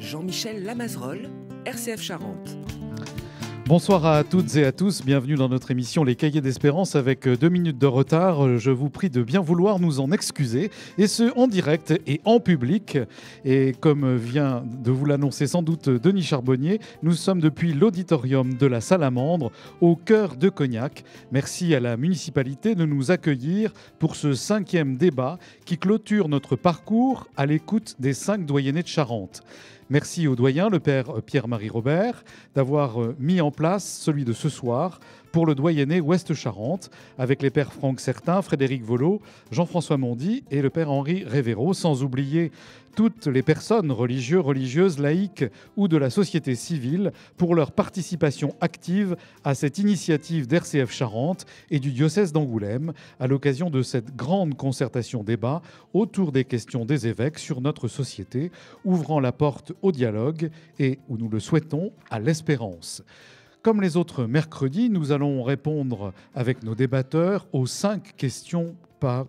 Jean-Michel Lamazerolle, RCF Charente. Bonsoir à toutes et à tous, bienvenue dans notre émission Les Cahiers d'Espérance avec 2 minutes de retard. Je vous prie de bien vouloir nous en excuser, et ce en direct et en public. Et comme vient de vous l'annoncer sans doute Denis Charbonnier, nous sommes depuis l'auditorium de la Salamandre, au cœur de Cognac. Merci à la municipalité de nous accueillir pour ce 5e débat qui clôture notre parcours à l'écoute des 5 doyennés de Charente. Merci au doyen, le père Pierre-Marie Robert, d'avoir mis en place celui de ce soir pour le doyenné Ouest-Charente, avec les pères Franck Certain, Frédéric Volo, Jean-François Mondy et le père Henri Révéro, sans oublier toutes les personnes religieuses, laïques ou de la société civile pour leur participation active à cette initiative d'RCF Charente et du diocèse d'Angoulême à l'occasion de cette grande concertation débat autour des questions des évêques sur notre société, ouvrant la porte au dialogue et, où nous le souhaitons, à l'espérance. Comme les autres mercredis, nous allons répondre avec nos débatteurs aux 5 questions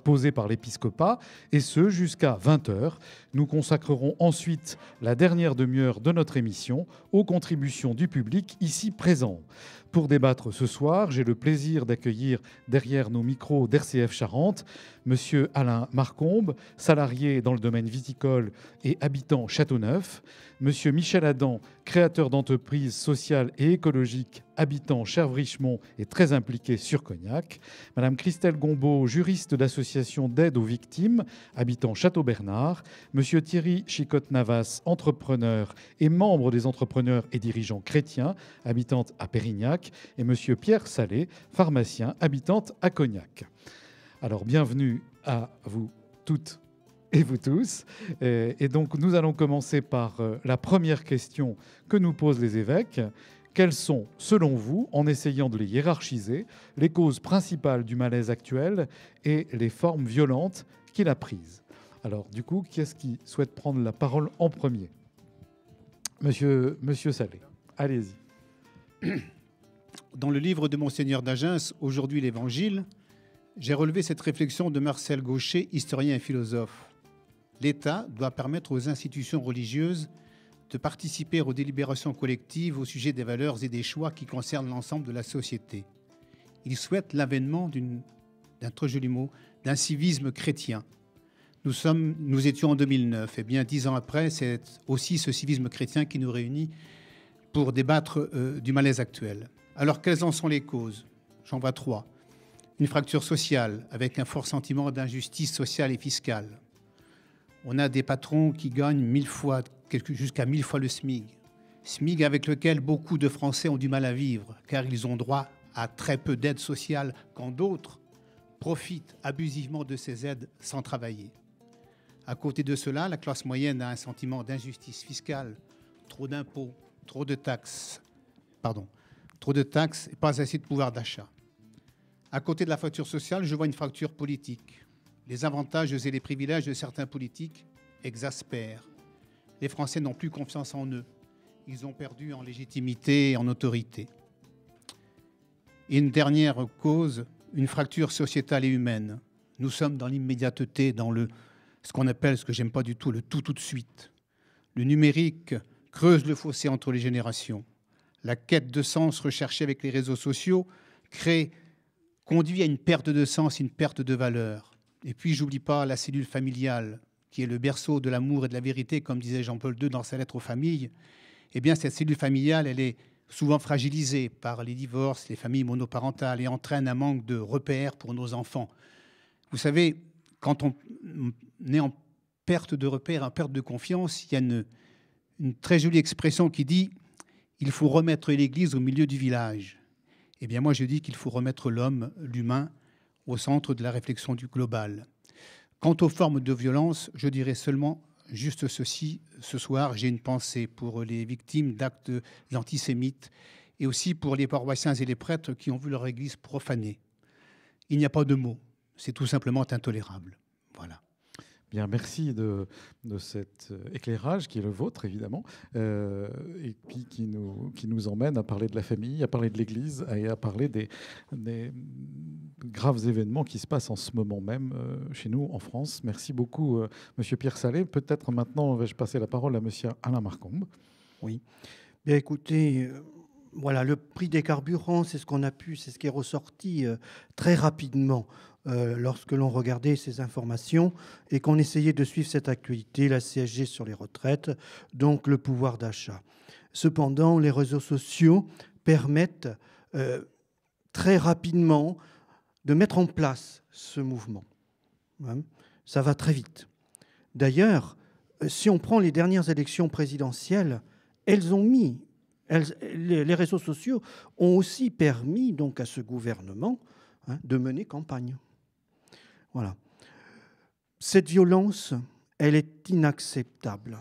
posées par l'épiscopat, et ce jusqu'à 20h. Nous consacrerons ensuite la dernière demi-heure de notre émission aux contributions du public ici présent. Pour débattre ce soir, j'ai le plaisir d'accueillir derrière nos micros d'RCF Charente Monsieur Alain Marcombe, salarié dans le domaine viticole et habitant Châteauneuf, Monsieur Michel Adam, créateur d'entreprises sociales et écologiques, habitant Cherves-Richemont et très impliqué sur Cognac, Madame Christelle Gombaud, juriste d'association d'aide aux victimes, habitant Château-Bernard, Monsieur Thierry Chicotte-Navas, entrepreneur et membre des entrepreneurs et dirigeants chrétiens, habitant à Pérignac, et Monsieur Pierre Salé, pharmacien, habitant à Cognac. Alors, bienvenue à vous toutes et vous tous. Et donc, nous allons commencer par la première question que nous posent les évêques. Quelles sont, selon vous, en essayant de les hiérarchiser, les causes principales du malaise actuel et les formes violentes qu'il a prises? Alors, du coup, qui est-ce qui souhaite prendre la parole en premier? Monsieur Salé, allez-y. Dans le livre de Monseigneur d'Agens, Aujourd'hui l'Évangile, j'ai relevé cette réflexion de Marcel Gauchet, historien et philosophe. L'État doit permettre aux institutions religieuses de participer aux délibérations collectives au sujet des valeurs et des choix qui concernent l'ensemble de la société. Il souhaite l'avènement d'un très joli mot, d'un civisme chrétien. Nous étions en 2009, et bien 10 ans après, c'est aussi ce civisme chrétien qui nous réunit pour débattre du malaise actuel. Alors, quelles en sont les causes? J'en vois 3. Une fracture sociale, avec un fort sentiment d'injustice sociale et fiscale. On a des patrons qui gagnent jusqu'à 1000 fois le SMIC. SMIC avec lequel beaucoup de Français ont du mal à vivre, car ils ont droit à très peu d'aides sociales, quand d'autres profitent abusivement de ces aides sans travailler. À côté de cela, la classe moyenne a un sentiment d'injustice fiscale, trop d'impôts, trop de taxes et pas assez de pouvoir d'achat. À côté de la fracture sociale, je vois une fracture politique. Les avantages et les privilèges de certains politiques exaspèrent. Les Français n'ont plus confiance en eux. Ils ont perdu en légitimité et en autorité. Et une dernière cause, une fracture sociétale et humaine. Nous sommes dans l'immédiateté, dans ce qu'on appelle, ce que j'aime pas du tout, le tout de suite. Le numérique creuse le fossé entre les générations. La quête de sens recherchée avec les réseaux sociaux conduit à une perte de sens, une perte de valeur. Et puis, j'oublie pas la cellule familiale, qui est le berceau de l'amour et de la vérité, comme disait Jean-Paul II dans sa lettre aux familles. Eh bien, cette cellule familiale, elle est souvent fragilisée par les divorces, les familles monoparentales, et entraîne un manque de repères pour nos enfants. Vous savez, quand on est en perte de repères, en perte de confiance, il y a une très jolie expression qui dit « il faut remettre l'église au milieu du village ». Eh bien, moi, je dis qu'il faut remettre l'homme, l'humain, au centre de la réflexion du global. Quant aux formes de violence, je dirais seulement juste ceci. Ce soir, j'ai une pensée pour les victimes d'actes antisémites et aussi pour les paroissiens et les prêtres qui ont vu leur église profanée. Il n'y a pas de mots. C'est tout simplement intolérable. Voilà. Bien, merci de cet éclairage qui est le vôtre, évidemment, et puis qui nous emmène à parler de la famille, à parler de l'Église et à parler des graves événements qui se passent en ce moment même chez nous en France. Merci beaucoup, Monsieur Pierre Salé. Peut-être maintenant, vais-je passer la parole à Monsieur Alain Marcombe. Oui. Bien, écoutez, voilà, le prix des carburants, c'est ce qui est ressorti très rapidement lorsque l'on regardait ces informations et qu'on essayait de suivre cette actualité, la CSG sur les retraites, donc le pouvoir d'achat. Cependant, les réseaux sociaux permettent très rapidement de mettre en place ce mouvement. Ça va très vite. D'ailleurs, si on prend les dernières élections présidentielles, les réseaux sociaux ont aussi permis donc à ce gouvernement de mener campagne. Voilà. Cette violence, elle est inacceptable.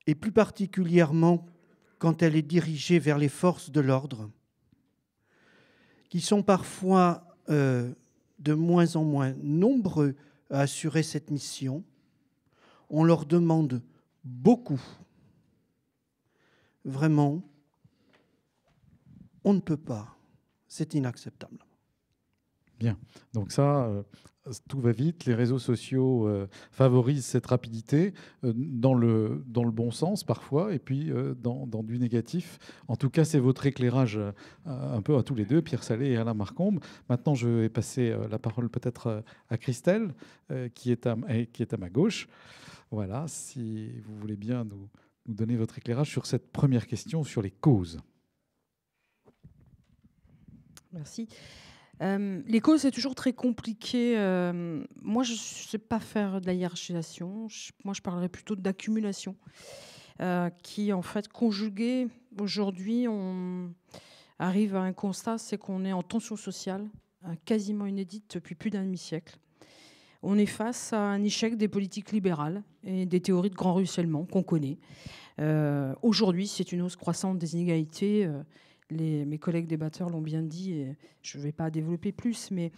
Et plus particulièrement quand elle est dirigée vers les forces de l'ordre, qui sont parfois de moins en moins nombreux à assurer cette mission. On leur demande beaucoup. Vraiment, on ne peut pas. C'est inacceptable. Bien. Donc ça, tout va vite. Les réseaux sociaux favorisent cette rapidité dans le bon sens parfois, et puis dans du négatif. En tout cas, c'est votre éclairage un peu à tous les deux, Pierre Salé et Alain Marcombe. Maintenant, je vais passer la parole peut-être à Christelle, qui est à ma gauche. Voilà, si vous voulez bien nous donner votre éclairage sur cette première question, sur les causes. Merci. Les causes, c'est toujours très compliqué. Moi, je ne sais pas faire de la hiérarchisation. Moi, je parlerais plutôt d'accumulation, qui, en fait, conjuguée, aujourd'hui, on arrive à un constat, c'est qu'on est en tension sociale, quasiment inédite depuis plus d'un demi-siècle. On est face à un échec des politiques libérales et des théories de grand ruissellement qu'on connaît. Aujourd'hui, c'est une hausse croissante des inégalités. Mes collègues débatteurs l'ont bien dit, et je ne vais pas développer plus, mais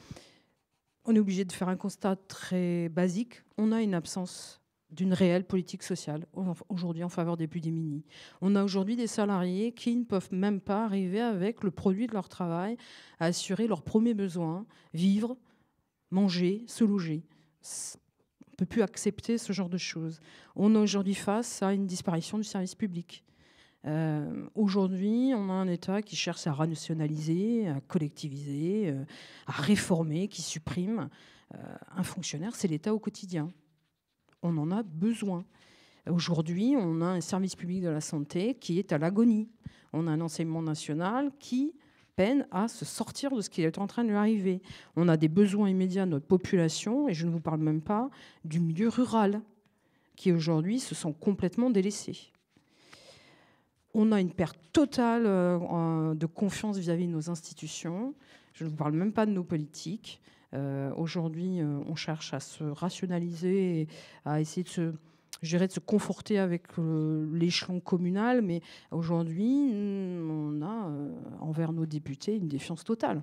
on est obligé de faire un constat très basique. On a une absence d'une réelle politique sociale aujourd'hui en faveur des plus démunis. On a aujourd'hui des salariés qui ne peuvent même pas arriver avec le produit de leur travail à assurer leurs premiers besoins, vivre, manger, se loger. On ne peut plus accepter ce genre de choses. On est aujourd'hui face à une disparition du service public. Aujourd'hui, on a un État qui cherche à rationaliser, à collectiviser, à réformer, qui supprime. Un fonctionnaire, c'est l'État au quotidien. On en a besoin. Aujourd'hui, on a un service public de la santé qui est à l'agonie. On a un enseignement national qui peine à se sortir de ce qui est en train de lui arriver. On a des besoins immédiats de notre population, et je ne vous parle même pas du milieu rural, qui aujourd'hui se sont complètement délaissés. On a une perte totale de confiance vis-à-vis de nos institutions. Je ne vous parle même pas de nos politiques. Aujourd'hui, on cherche à se rationaliser, à essayer de se conforter avec l'échelon communal. Mais aujourd'hui, on a envers nos députés une défiance totale.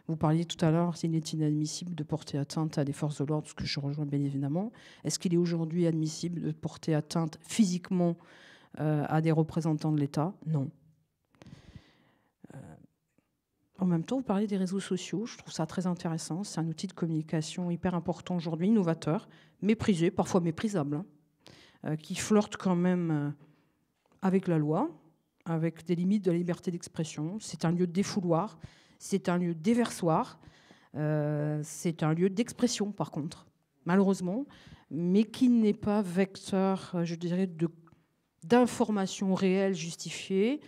Vous parliez tout à l'heure, il est inadmissible de porter atteinte à des forces de l'ordre, ce que je rejoins bien évidemment. Est-ce qu'il est aujourd'hui admissible de porter atteinte physiquement à des représentants de l'État? Non. En même temps, vous parlez des réseaux sociaux. Je trouve ça très intéressant. C'est un outil de communication hyper important aujourd'hui, innovateur, méprisé, parfois méprisable, qui flirte quand même avec la loi, avec des limites de la liberté d'expression. C'est un lieu de défouloir, c'est un lieu de déversoir, c'est un lieu d'expression, par contre, malheureusement, mais qui n'est pas vecteur, je dirais, d'informations réelles justifiées.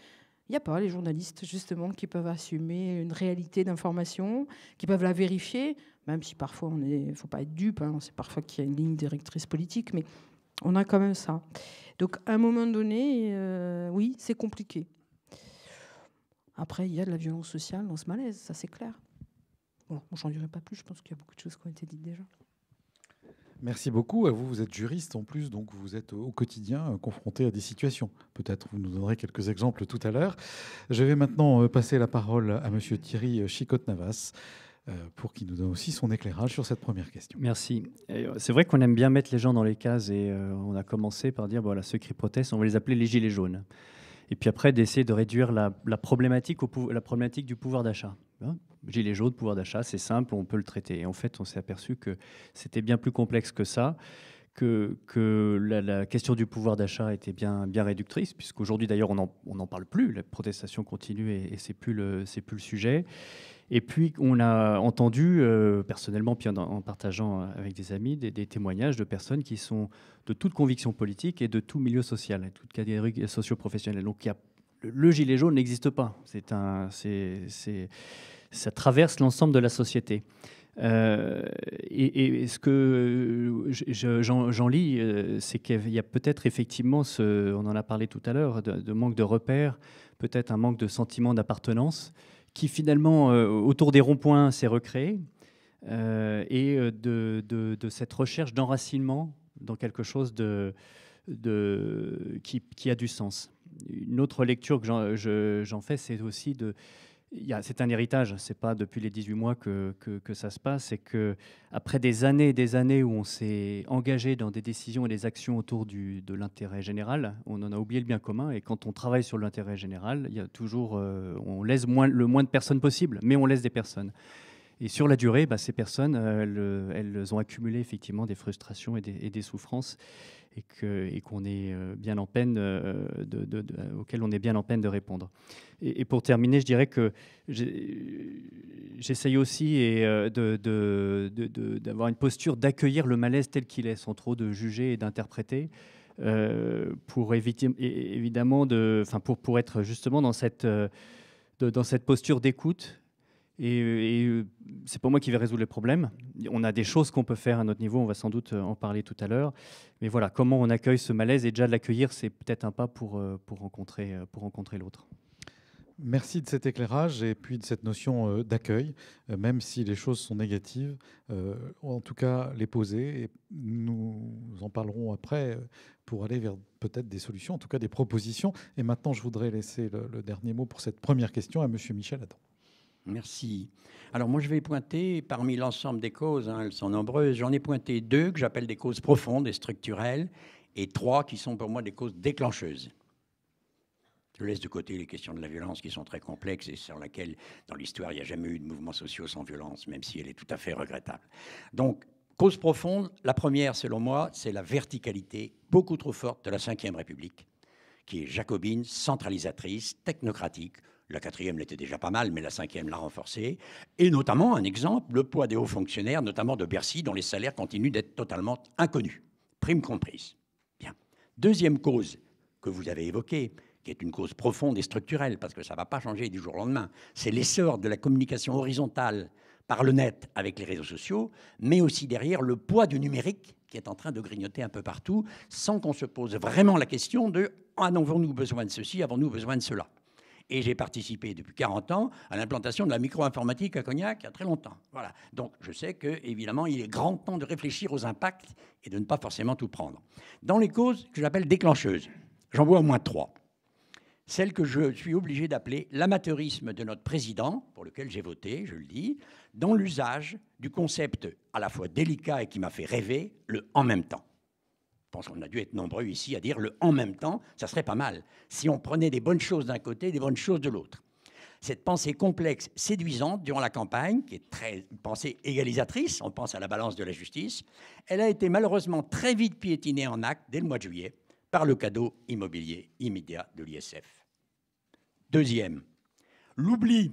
Il n'y a pas les journalistes, justement, qui peuvent assumer une réalité d'information, qui peuvent la vérifier, même si parfois, il ne faut pas être dupe, c'est parfois qu'il y a une ligne directrice politique, mais on a quand même ça. Donc, à un moment donné, oui, c'est compliqué. Après, il y a de la violence sociale dans ce malaise, ça c'est clair. Bon, j'en dirai pas plus, je pense qu'il y a beaucoup de choses qui ont été dites déjà. Merci beaucoup. Vous êtes juriste en plus, donc vous êtes au quotidien confronté à des situations. Peut-être vous nous donnerez quelques exemples tout à l'heure. Je vais maintenant passer la parole à Monsieur Thierry Chicotte-Navas. pour qu'il nous donne aussi son éclairage sur cette première question. Merci. C'est vrai qu'on aime bien mettre les gens dans les cases et on a commencé par dire, voilà, ceux qui protestent, on va les appeler les gilets jaunes. Et puis après, d'essayer de réduire la problématique du pouvoir d'achat. Hein, gilets jaunes, pouvoir d'achat, c'est simple, on peut le traiter. Et en fait, on s'est aperçu que c'était bien plus complexe que ça, que la question du pouvoir d'achat était bien réductrice, puisqu'aujourd'hui, d'ailleurs, on n'en parle plus. La protestation continue et c'est plus le sujet. Et puis, on a entendu, personnellement, puis en partageant avec des amis, des témoignages de personnes qui sont de toute conviction politique et de tout milieu social, et toute catégorie socio-professionnelle. Donc, le gilet jaune n'existe pas. Ça traverse l'ensemble de la société. Et ce que j'en lis, c'est qu'il y a peut-être effectivement, on en a parlé tout à l'heure, de manque de repères, peut-être un manque de sentiment d'appartenance, qui finalement, autour des ronds-points, s'est recréé, et de cette recherche d'enracinement dans quelque chose qui a du sens. Une autre lecture que j'en fais, c'est aussi c'est un héritage, c'est pas depuis les 18 mois que ça se passe, c'est qu'après des années et des années où on s'est engagé dans des décisions et des actions autour de l'intérêt général, on en a oublié le bien commun, et quand on travaille sur l'intérêt général, il y a toujours, on laisse le moins de personnes possible, mais on laisse des personnes. Et sur la durée, ces personnes, elles ont accumulé effectivement des frustrations et des souffrances, et qu'on est bien en peine auxquelles on est bien en peine de répondre. Et pour terminer, je dirais que j'essaye aussi d'avoir une posture d'accueillir le malaise tel qu'il est, sans trop de juger et d'interpréter, pour éviter évidemment pour être justement dans cette posture d'écoute. Et c'est pas moi qui vais résoudre les problèmes. On a des choses qu'on peut faire à notre niveau, on va sans doute en parler tout à l'heure. Mais voilà, comment on accueille ce malaise, et déjà de l'accueillir, c'est peut-être un pas pour rencontrer l'autre. Merci de cet éclairage et puis de cette notion d'accueil, même si les choses sont négatives, en tout cas les poser, et nous en parlerons après pour aller vers peut-être des solutions, en tout cas des propositions. Et maintenant, je voudrais laisser le dernier mot pour cette première question à Monsieur Michel Adam. Merci. Alors moi, je vais pointer, parmi l'ensemble des causes, elles sont nombreuses, j'en ai pointé 2 que j'appelle des causes profondes et structurelles, et 3 qui sont pour moi des causes déclencheuses. Je laisse de côté les questions de la violence qui sont très complexes et sur laquelle, dans l'histoire, il n'y a jamais eu de mouvements sociaux sans violence, même si elle est tout à fait regrettable. Donc, cause profonde, la première, selon moi, c'est la verticalité beaucoup trop forte de la Ve République, qui est jacobine, centralisatrice, technocratique. La 4e l'était déjà pas mal, mais la 5e l'a renforcée. Et notamment, un exemple, le poids des hauts fonctionnaires, notamment de Bercy, dont les salaires continuent d'être totalement inconnus, primes comprises. Bien. Deuxième cause que vous avez évoquée, qui est une cause profonde et structurelle, parce que ça ne va pas changer du jour au lendemain, c'est l'essor de la communication horizontale par le net avec les réseaux sociaux, mais aussi derrière le poids du numérique qui est en train de grignoter un peu partout, sans qu'on se pose vraiment la question de « avons-nous besoin de ceci, avons-nous besoin de cela ?» Et j'ai participé depuis 40 ans à l'implantation de la micro-informatique à Cognac il y a très longtemps. Voilà. Donc je sais qu'évidemment, il est grand temps de réfléchir aux impacts et de ne pas forcément tout prendre. Dans les causes que j'appelle déclencheuses, j'en vois au moins 3. Celle que je suis obligé d'appeler l'amateurisme de notre président, pour lequel j'ai voté, je le dis, dans l'usage du concept à la fois délicat et qui m'a fait rêver, le « en même temps ». Je pense qu'on a dû être nombreux ici à dire le « en même temps », ça serait pas mal, si on prenait des bonnes choses d'un côté et des bonnes choses de l'autre. Cette pensée complexe, séduisante, durant la campagne, qui est une pensée égalisatrice, on pense à la balance de la justice, elle a été malheureusement très vite piétinée en actes dès le mois de juillet par le cadeau immobilier immédiat de l'ISF. Deuxième, l'oubli.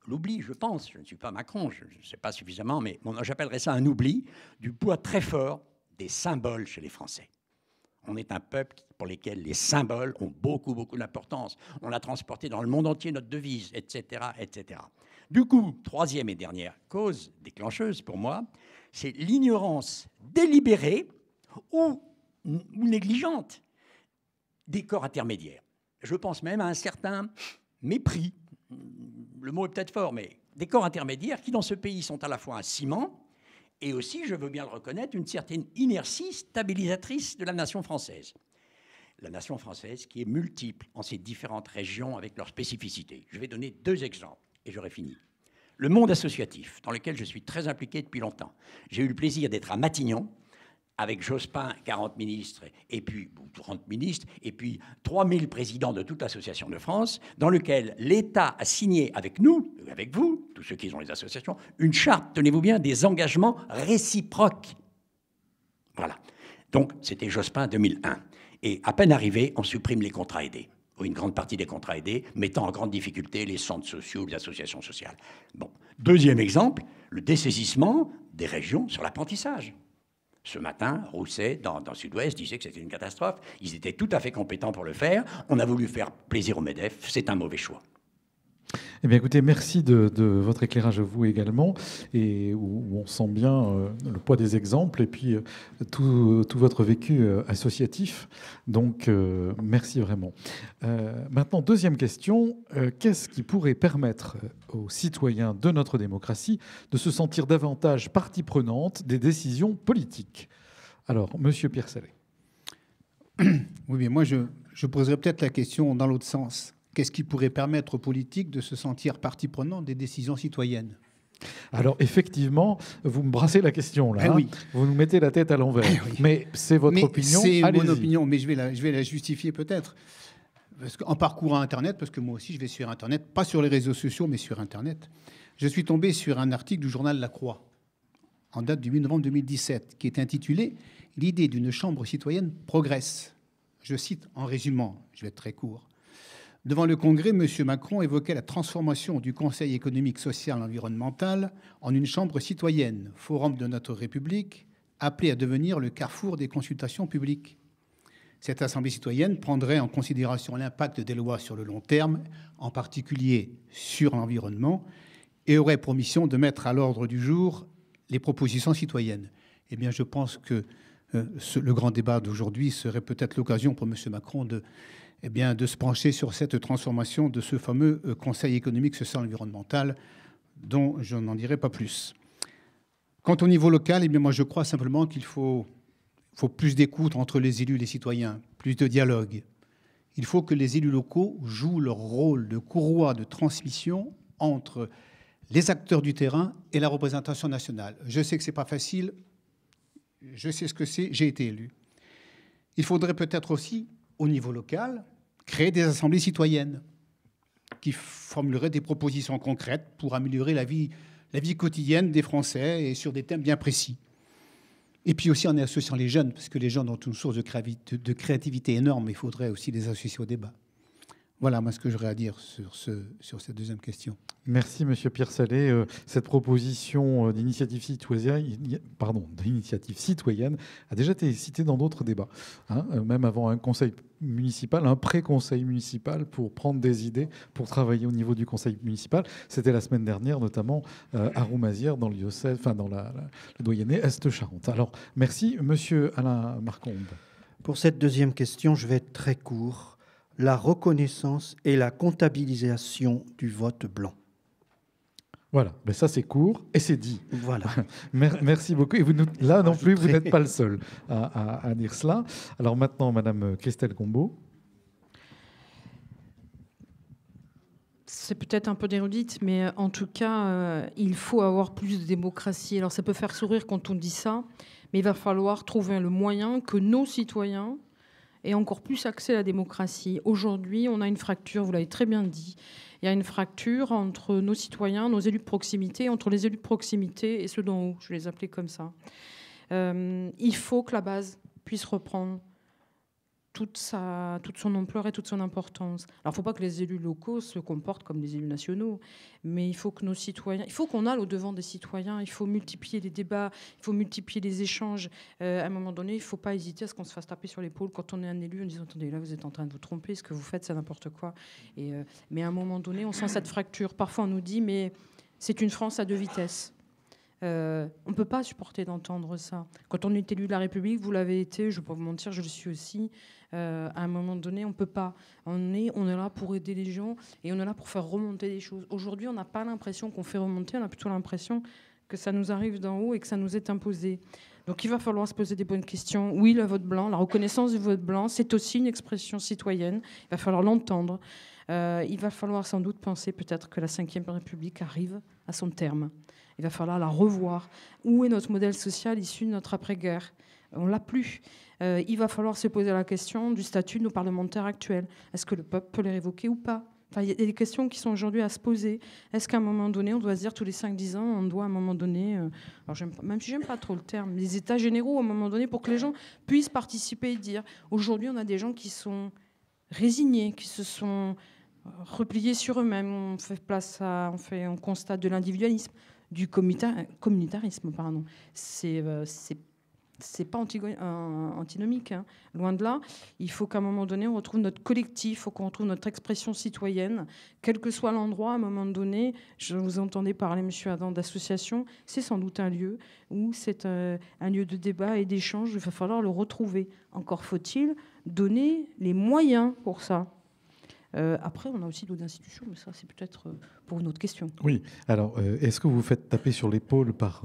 L'oubli, je pense, je ne suis pas Macron, je ne sais pas suffisamment, mais j'appellerais ça un oubli du poids très fort des symboles chez les Français. On est un peuple pour lequel les symboles ont beaucoup, beaucoup d'importance. On a transporté dans le monde entier notre devise, etc., etc. Du coup, troisième et dernière cause déclencheuse pour moi, c'est l'ignorance délibérée ou négligente des corps intermédiaires. Je pense même à un certain mépris, le mot est peut-être fort, mais des corps intermédiaires qui, dans ce pays, sont à la fois un ciment et aussi, je veux bien le reconnaître, une certaine inertie stabilisatrice de la nation française. La nation française qui est multiple en ses différentes régions avec leurs spécificités. Je vais donner 2 exemples et j'aurai fini. Le monde associatif, dans lequel je suis très impliqué depuis longtemps. J'ai eu le plaisir d'être à Matignon, avec Jospin, 40 ministres, et puis 30 ministres, et puis 3000 présidents de toute l'association de France, dans lequel l'État a signé avec nous, avec vous, tous ceux qui ont les associations, une charte, tenez-vous bien, des engagements réciproques. Voilà. Donc, c'était Jospin 2001. Et à peine arrivé, on supprime les contrats aidés, ou une grande partie des contrats aidés, mettant en grande difficulté les centres sociaux, les associations sociales. Bon. Deuxième exemple, le dessaisissement des régions sur l'apprentissage. Ce matin, Rousset, dans Sud-Ouest, disait que c'était une catastrophe. Ils étaient tout à fait compétents pour le faire. On a voulu faire plaisir au MEDEF. C'est un mauvais choix. Eh bien, écoutez, merci de votre éclairage à vous également, et où on sent bien le poids des exemples et puis tout votre vécu associatif. Donc, merci vraiment. Maintenant, deuxième question. Qu'est-ce qui pourrait permettre aux citoyens de notre démocratie de se sentir davantage partie prenante des décisions politiques? Alors, Monsieur Pierre Sallet. Oui, mais moi, je poserais peut-être la question dans l'autre sens. Qu'est-ce qui pourrait permettre aux politiques de se sentir partie prenante des décisions citoyennes? Alors, effectivement, vous me brassez la question, là. Oui. Vous nous mettez la tête à l'envers. Oui. Mais c'est votre opinion. C'est Allez-y. mon opinion, mais je vais la justifier peut-être. Parce qu'en parcourant Internet, parce que moi aussi, je vais sur Internet, pas sur les réseaux sociaux, mais sur Internet, je suis tombé sur un article du journal La Croix, en date du 8 novembre 2017, qui est intitulé « L'idée d'une chambre citoyenne progresse ». Je cite en résumant, je vais être très court. Devant le Congrès, M. Macron évoquait la transformation du Conseil économique, social et environnemental en une chambre citoyenne, forum de notre République, appelé à devenir le carrefour des consultations publiques. Cette assemblée citoyenne prendrait en considération l'impact des lois sur le long terme, en particulier sur l'environnement, et aurait pour mission de mettre à l'ordre du jour les propositions citoyennes. Eh bien, je pense que le grand débat d'aujourd'hui serait peut-être l'occasion pour M. Macron de se pencher sur cette transformation de ce fameux Conseil économique, social et environnemental, dont je n'en dirai pas plus. Quant au niveau local, eh bien, moi, je crois simplement qu'il faut plus d'écoute entre les élus et les citoyens, plus de dialogue. Il faut que les élus locaux jouent leur rôle de courroie de transmission entre les acteurs du terrain et la représentation nationale. Je sais que ce n'est pas facile, je sais ce que c'est, j'ai été élu. Il faudrait peut-être aussi, au niveau local, créer des assemblées citoyennes qui formuleraient des propositions concrètes pour améliorer la vie quotidienne des Français et sur des thèmes bien précis. Et puis aussi en associant les jeunes, parce que les jeunes ont une source de créativité énorme, il faudrait aussi les associer au débat. Voilà, moi, ce que j'aurais à dire sur cette deuxième question. Merci, Monsieur Pierre Sallet. Cette proposition d'initiative citoyenne a déjà été citée dans d'autres débats, hein, même avant un conseil municipal, un pré-conseil municipal pour prendre des idées, pour travailler au niveau du conseil municipal. C'était la semaine dernière, notamment à Roumazières, dans le diocèse, dans le doyenné Est-Charente. Alors, merci, Monsieur Alain Marcombe. Pour cette deuxième question, je vais être très court. La reconnaissance et la comptabilisation du vote blanc. Voilà, mais ça c'est court et c'est dit. Voilà. Merci beaucoup. Et vous, là non plus, vous n'êtes pas le seul à dire cela. Alors maintenant, Madame Christelle Combeau. C'est peut-être un peu d'érudite, mais en tout cas, il faut avoir plus de démocratie. Alors ça peut faire sourire quand on dit ça, mais il va falloir trouver le moyen que nos citoyens aient encore plus accès à la démocratie. Aujourd'hui, on a une fracture, vous l'avez très bien dit. Il y a une fracture entre nos citoyens, nos élus de proximité, entre les élus de proximité et ceux d'en haut, je vais les appeler comme ça. Il faut que la base puisse reprendre toute son ampleur et toute son importance. Alors, il ne faut pas que les élus locaux se comportent comme des élus nationaux, mais il faut que nos citoyens, il faut qu'on aille au-devant des citoyens, il faut multiplier les débats, il faut multiplier les échanges. À un moment donné, il ne faut pas hésiter à ce qu'on se fasse taper sur l'épaule quand on est un élu en disant « Attendez, là, vous êtes en train de vous tromper, ce que vous faites, c'est n'importe quoi ». Mais à un moment donné, on sent cette fracture. Parfois, on nous dit « Mais c'est une France à deux vitesses ». On ne peut pas supporter d'entendre ça. Quand on est élu de la République, vous l'avez été, je ne vais pas vous mentir, je le suis aussi. À un moment donné, on ne peut pas. On est là pour aider les gens et on est là pour faire remonter des choses. Aujourd'hui, on n'a pas l'impression qu'on fait remonter, on a plutôt l'impression que ça nous arrive d'en haut et que ça nous est imposé. Donc il va falloir se poser des bonnes questions. Oui, le vote blanc, la reconnaissance du vote blanc, c'est aussi une expression citoyenne. Il va falloir l'entendre. Il va falloir sans doute penser peut-être que la Ve République arrive à son terme. Il va falloir la revoir. Où est notre modèle social issu de notre après-guerre ? On ne l'a plus. Il va falloir se poser la question du statut de nos parlementaires actuels. Est-ce que le peuple peut les révoquer ou pas ? Enfin, il y a des questions qui sont aujourd'hui à se poser. Est-ce qu'à un moment donné, on doit se dire tous les 5-10 ans, on doit à un moment donné, même si j'aime pas trop le terme, les états généraux à un moment donné pour que les gens puissent participer et dire. Aujourd'hui, on a des gens qui sont résignés, qui se sont repliés sur eux-mêmes. On constate de l'individualisme, du communautarisme, pardon. C'est pas antinomique, hein. Loin de là. Il faut qu'à un moment donné, on retrouve notre collectif, il faut qu'on retrouve notre expression citoyenne, quel que soit l'endroit. À un moment donné, je vous entendais parler, monsieur Adam, d'association. C'est sans doute un lieu où c'est un lieu de débat et d'échange. Il va falloir le retrouver. Encore faut-il donner les moyens pour ça. Après, on a aussi d'autres institutions, mais ça, c'est peut-être pour une autre question. Oui. Alors, est-ce que vous vous faites taper sur l'épaule par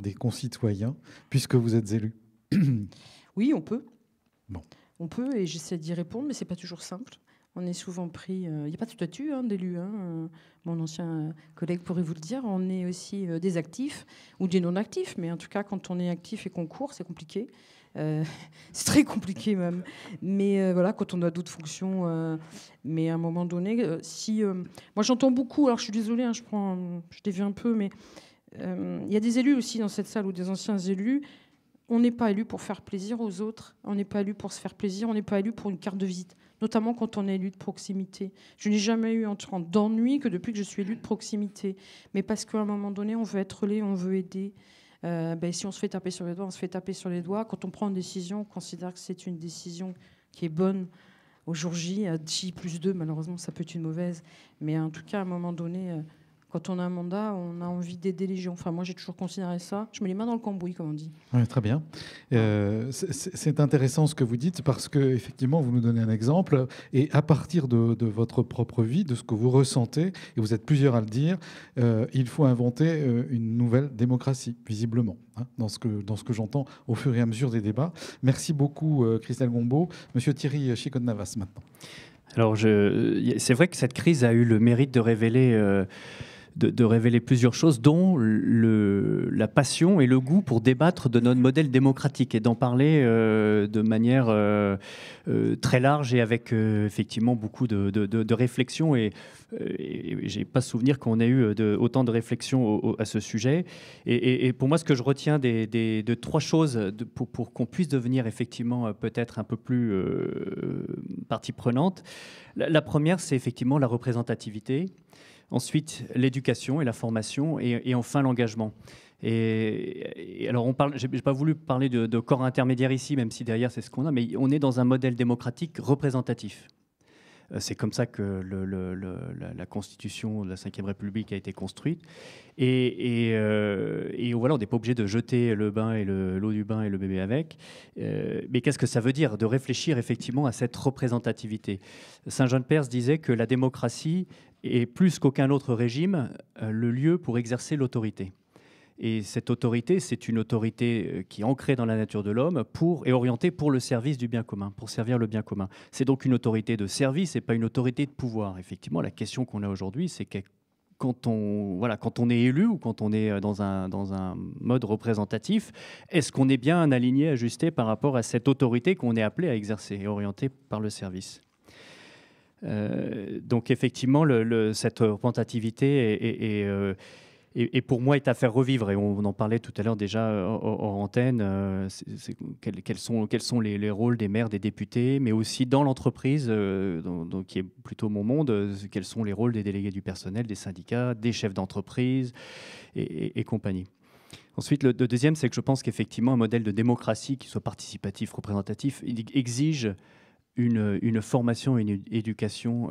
des concitoyens, puisque vous êtes élus? Oui, on peut. Bon. On peut, et j'essaie d'y répondre, mais c'est pas toujours simple. On est souvent pris... Il n'y a pas de statut d'élu. Mon ancien collègue pourrait vous le dire. On est aussi des actifs ou des non-actifs, mais en tout cas, quand on est actif et qu'on court, c'est compliqué. C'est très compliqué même. Mais voilà, quand on a d'autres fonctions... mais à un moment donné, moi, j'entends beaucoup... Alors, je suis désolée, hein, je dévie un peu, mais... Il y a des élus aussi dans cette salle, ou des anciens élus. On n'est pas élu pour faire plaisir aux autres, on n'est pas élu pour se faire plaisir, on n'est pas élu pour une carte de visite, notamment quand on est élu de proximité. Je n'ai jamais eu autant d'ennui que depuis que je suis élu de proximité. Mais parce qu'à un moment donné, on veut être relais, on veut aider. Si on se fait taper sur les doigts, on se fait taper sur les doigts. Quand on prend une décision, on considère que c'est une décision qui est bonne. Au jour J, à J+2, malheureusement, ça peut être une mauvaise. Mais en tout cas, à un moment donné... Quand on a un mandat, on a envie d'aider les gens. Enfin, moi, j'ai toujours considéré ça. Je mets les mains dans le cambouis, comme on dit. Oui, très bien. C'est intéressant ce que vous dites parce que effectivement, vous nous donnez un exemple. Et à partir de votre propre vie, de ce que vous ressentez, et vous êtes plusieurs à le dire, il faut inventer une nouvelle démocratie, visiblement, hein, dans ce que j'entends au fur et à mesure des débats. Merci beaucoup, Christelle Gombaud. Monsieur Thierry Chicotte-Navas, maintenant. Alors, c'est vrai que cette crise a eu le mérite de révéler... De révéler plusieurs choses, dont la passion et le goût pour débattre de notre modèle démocratique et d'en parler de manière très large et avec effectivement beaucoup de réflexion. Et j'ai pas souvenir qu'on ait eu autant de réflexion à ce sujet. Et pour moi, ce que je retiens de trois choses pour qu'on puisse devenir effectivement peut-être un peu plus partie prenante. La première, c'est effectivement la représentativité. Ensuite, l'éducation et la formation, et enfin l'engagement. Et alors, je n'ai pas voulu parler de corps intermédiaire ici, même si derrière c'est ce qu'on a, mais on est dans un modèle démocratique représentatif. C'est comme ça que la Constitution de la Ve République a été construite. Et voilà, on n'est pas obligé de jeter le bain et l'eau du bain et le bébé avec. Mais qu'est-ce que ça veut dire de réfléchir effectivement à cette représentativité? Saint John Perse disait que la démocratie est plus qu'aucun autre régime le lieu pour exercer l'autorité. Et cette autorité, c'est une autorité qui est ancrée dans la nature de l'homme et orientée pour le service du bien commun, pour servir le bien commun. C'est donc une autorité de service et pas une autorité de pouvoir. Effectivement, la question qu'on a aujourd'hui, c'est que quand on est élu ou quand on est dans un mode représentatif, est-ce qu'on est bien aligné, ajusté par rapport à cette autorité qu'on est appelé à exercer et orientée par le service? Donc effectivement, cette représentativité et pour moi, est à faire revivre. Et on en parlait tout à l'heure déjà hors antenne. Quels sont les rôles des maires, des députés, mais aussi dans l'entreprise, qui est plutôt mon monde, quels sont les rôles des délégués du personnel, des syndicats, des chefs d'entreprise et compagnie. Ensuite, le deuxième, c'est que je pense qu'effectivement, un modèle de démocratie qui soit participatif, représentatif, il exige une formation, une éducation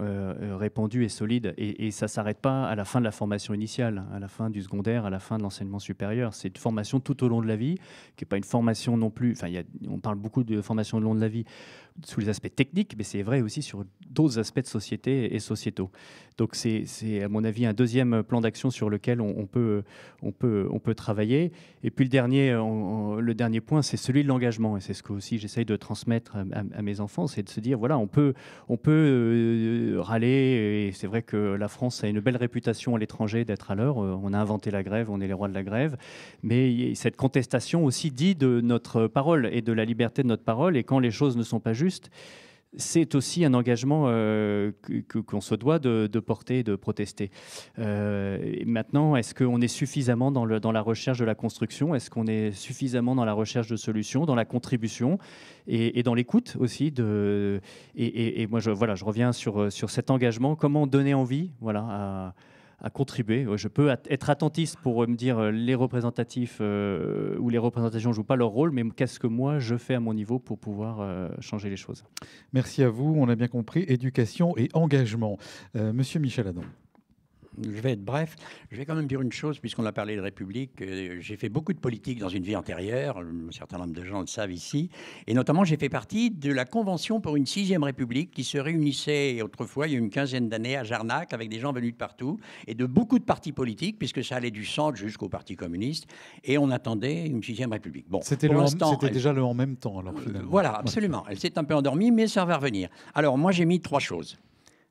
répandue et solide. Et ça ne s'arrête pas à la fin de la formation initiale, à la fin du secondaire, à la fin de l'enseignement supérieur. C'est une formation tout au long de la vie, qui n'est pas une formation non plus... Enfin, on parle beaucoup de formation au long de la vie sous les aspects techniques, mais c'est vrai aussi sur d'autres aspects de société et sociétaux. Donc c'est à mon avis un deuxième plan d'action sur lequel on peut travailler. Et puis le dernier point, c'est celui de l'engagement. Et c'est ce que aussi j'essaye de transmettre à mes enfants, c'est de se dire, voilà, on peut râler. Et c'est vrai que la France a une belle réputation à l'étranger d'être à l'heure. On a inventé la grève, on est les rois de la grève. Mais cette contestation aussi dit de notre parole et de la liberté de notre parole. Et quand les choses ne sont pas justes, c'est aussi un engagement qu'on se doit de porter et de protester. Et maintenant, est-ce qu'on est suffisamment dans la recherche de la construction? Est-ce qu'on est suffisamment dans la recherche de solutions, dans la contribution et dans l'écoute aussi et moi, je reviens sur cet engagement. Comment donner envie à contribuer. Je peux être attentiste pour me dire les représentatifs ou les représentations ne jouent pas leur rôle, mais qu'est-ce que moi je fais à mon niveau pour pouvoir changer les choses. Merci à vous, on a bien compris, éducation et engagement. Monsieur Michel Adam. Je vais être bref. Je vais quand même dire une chose, puisqu'on a parlé de République. J'ai fait beaucoup de politique dans une vie antérieure. Un certain nombre de gens le savent ici. Et notamment, j'ai fait partie de la Convention pour une 6e République qui se réunissait autrefois, il y a une quinzaine d'années, à Jarnac, avec des gens venus de partout et de beaucoup de partis politiques, puisque ça allait du centre jusqu'au Parti communiste. Et on attendait une 6e République. Bon, c'était déjà le en même temps, alors finalement. Voilà, absolument. Elle s'est un peu endormie, mais ça va revenir. Alors, moi, j'ai mis 3 choses.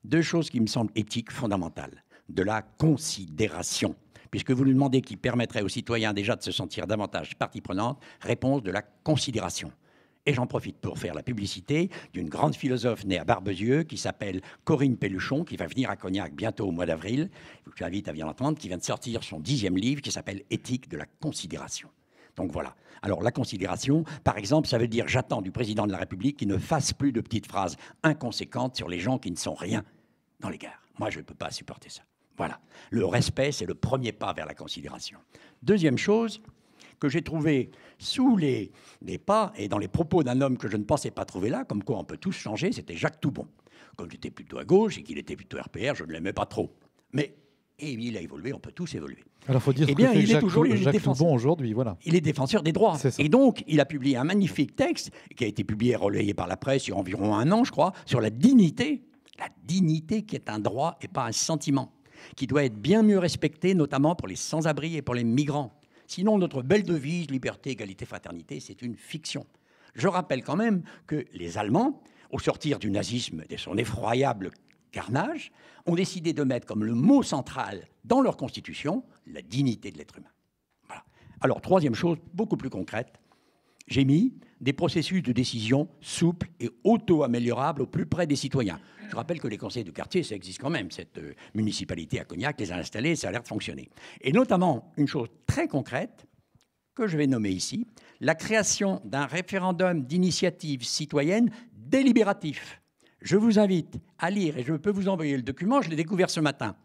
2 choses qui me semblent éthiques fondamentales. De la considération, puisque vous nous demandez qui permettrait aux citoyens déjà de se sentir davantage partie prenante, réponse de la considération. Et j'en profite pour faire la publicité d'une grande philosophe née à Barbezieux qui s'appelle Corinne Pelluchon, qui va venir à Cognac bientôt au mois d'avril. Je vous invite à bien l'entendre, qui vient de sortir son 10e livre qui s'appelle Éthique de la considération. Donc voilà. Alors la considération, par exemple, ça veut dire j'attends du président de la République qu'il ne fasse plus de petites phrases inconséquentes sur les gens qui ne sont rien dans les gares. Moi, je ne peux pas supporter ça. Voilà. Le respect, c'est le premier pas vers la considération. Deuxième chose que j'ai trouvée sous les pas et dans les propos d'un homme que je ne pensais pas trouver là, comme quoi on peut tous changer, c'était Jacques Toubon. Comme j'étais plutôt à gauche et qu'il était plutôt RPR, je ne l'aimais pas trop. Mais il a évolué, on peut tous évoluer. Alors, il faut dire bien, il est toujours Jacques Toubon aujourd'hui, voilà. Il est défenseur des droits. Et donc, il a publié un magnifique texte qui a été publié et relayé par la presse il y a environ 1 an, je crois, sur la dignité. La dignité qui est un droit et pas un sentiment, qui doit être bien mieux respectée, notamment pour les sans-abri et pour les migrants. Sinon, notre belle devise, liberté, égalité, fraternité, c'est une fiction. Je rappelle quand même que les Allemands, au sortir du nazisme et de son effroyable carnage, ont décidé de mettre comme le mot central dans leur constitution la dignité de l'être humain. Voilà. Alors, 3e chose, beaucoup plus concrète, j'ai mis des processus de décision souples et auto-améliorables au plus près des citoyens. Je rappelle que les conseils de quartier, ça existe quand même. Cette municipalité à Cognac les a installés, ça a l'air de fonctionner. Et notamment, une chose très concrète que je vais nommer ici, la création d'un référendum d'initiative citoyenne délibératif. Je vous invite à lire, et je peux vous envoyer le document, je l'ai découvert ce matin,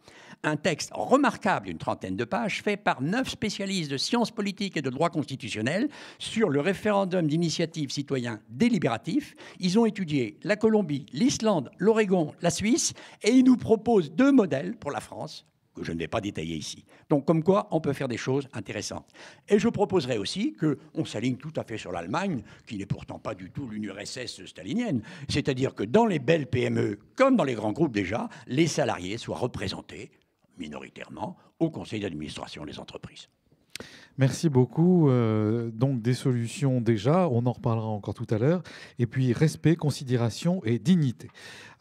un texte remarquable, une 30aine de pages, fait par 9 spécialistes de sciences politiques et de droit constitutionnel sur le référendum d'initiative citoyen délibératif. Ils ont étudié la Colombie, l'Islande, l'Oregon, la Suisse, et ils nous proposent 2 modèles pour la France, que je ne vais pas détailler ici. Donc, comme quoi, on peut faire des choses intéressantes. Et je proposerai aussi qu'on s'aligne tout à fait sur l'Allemagne, qui n'est pourtant pas du tout l'URSS stalinienne. C'est-à-dire que dans les belles PME, comme dans les grands groupes déjà, les salariés soient représentés minoritairement au conseil d'administration des entreprises. Merci beaucoup. Donc des solutions déjà, on en reparlera encore tout à l'heure. Et puis respect, considération et dignité.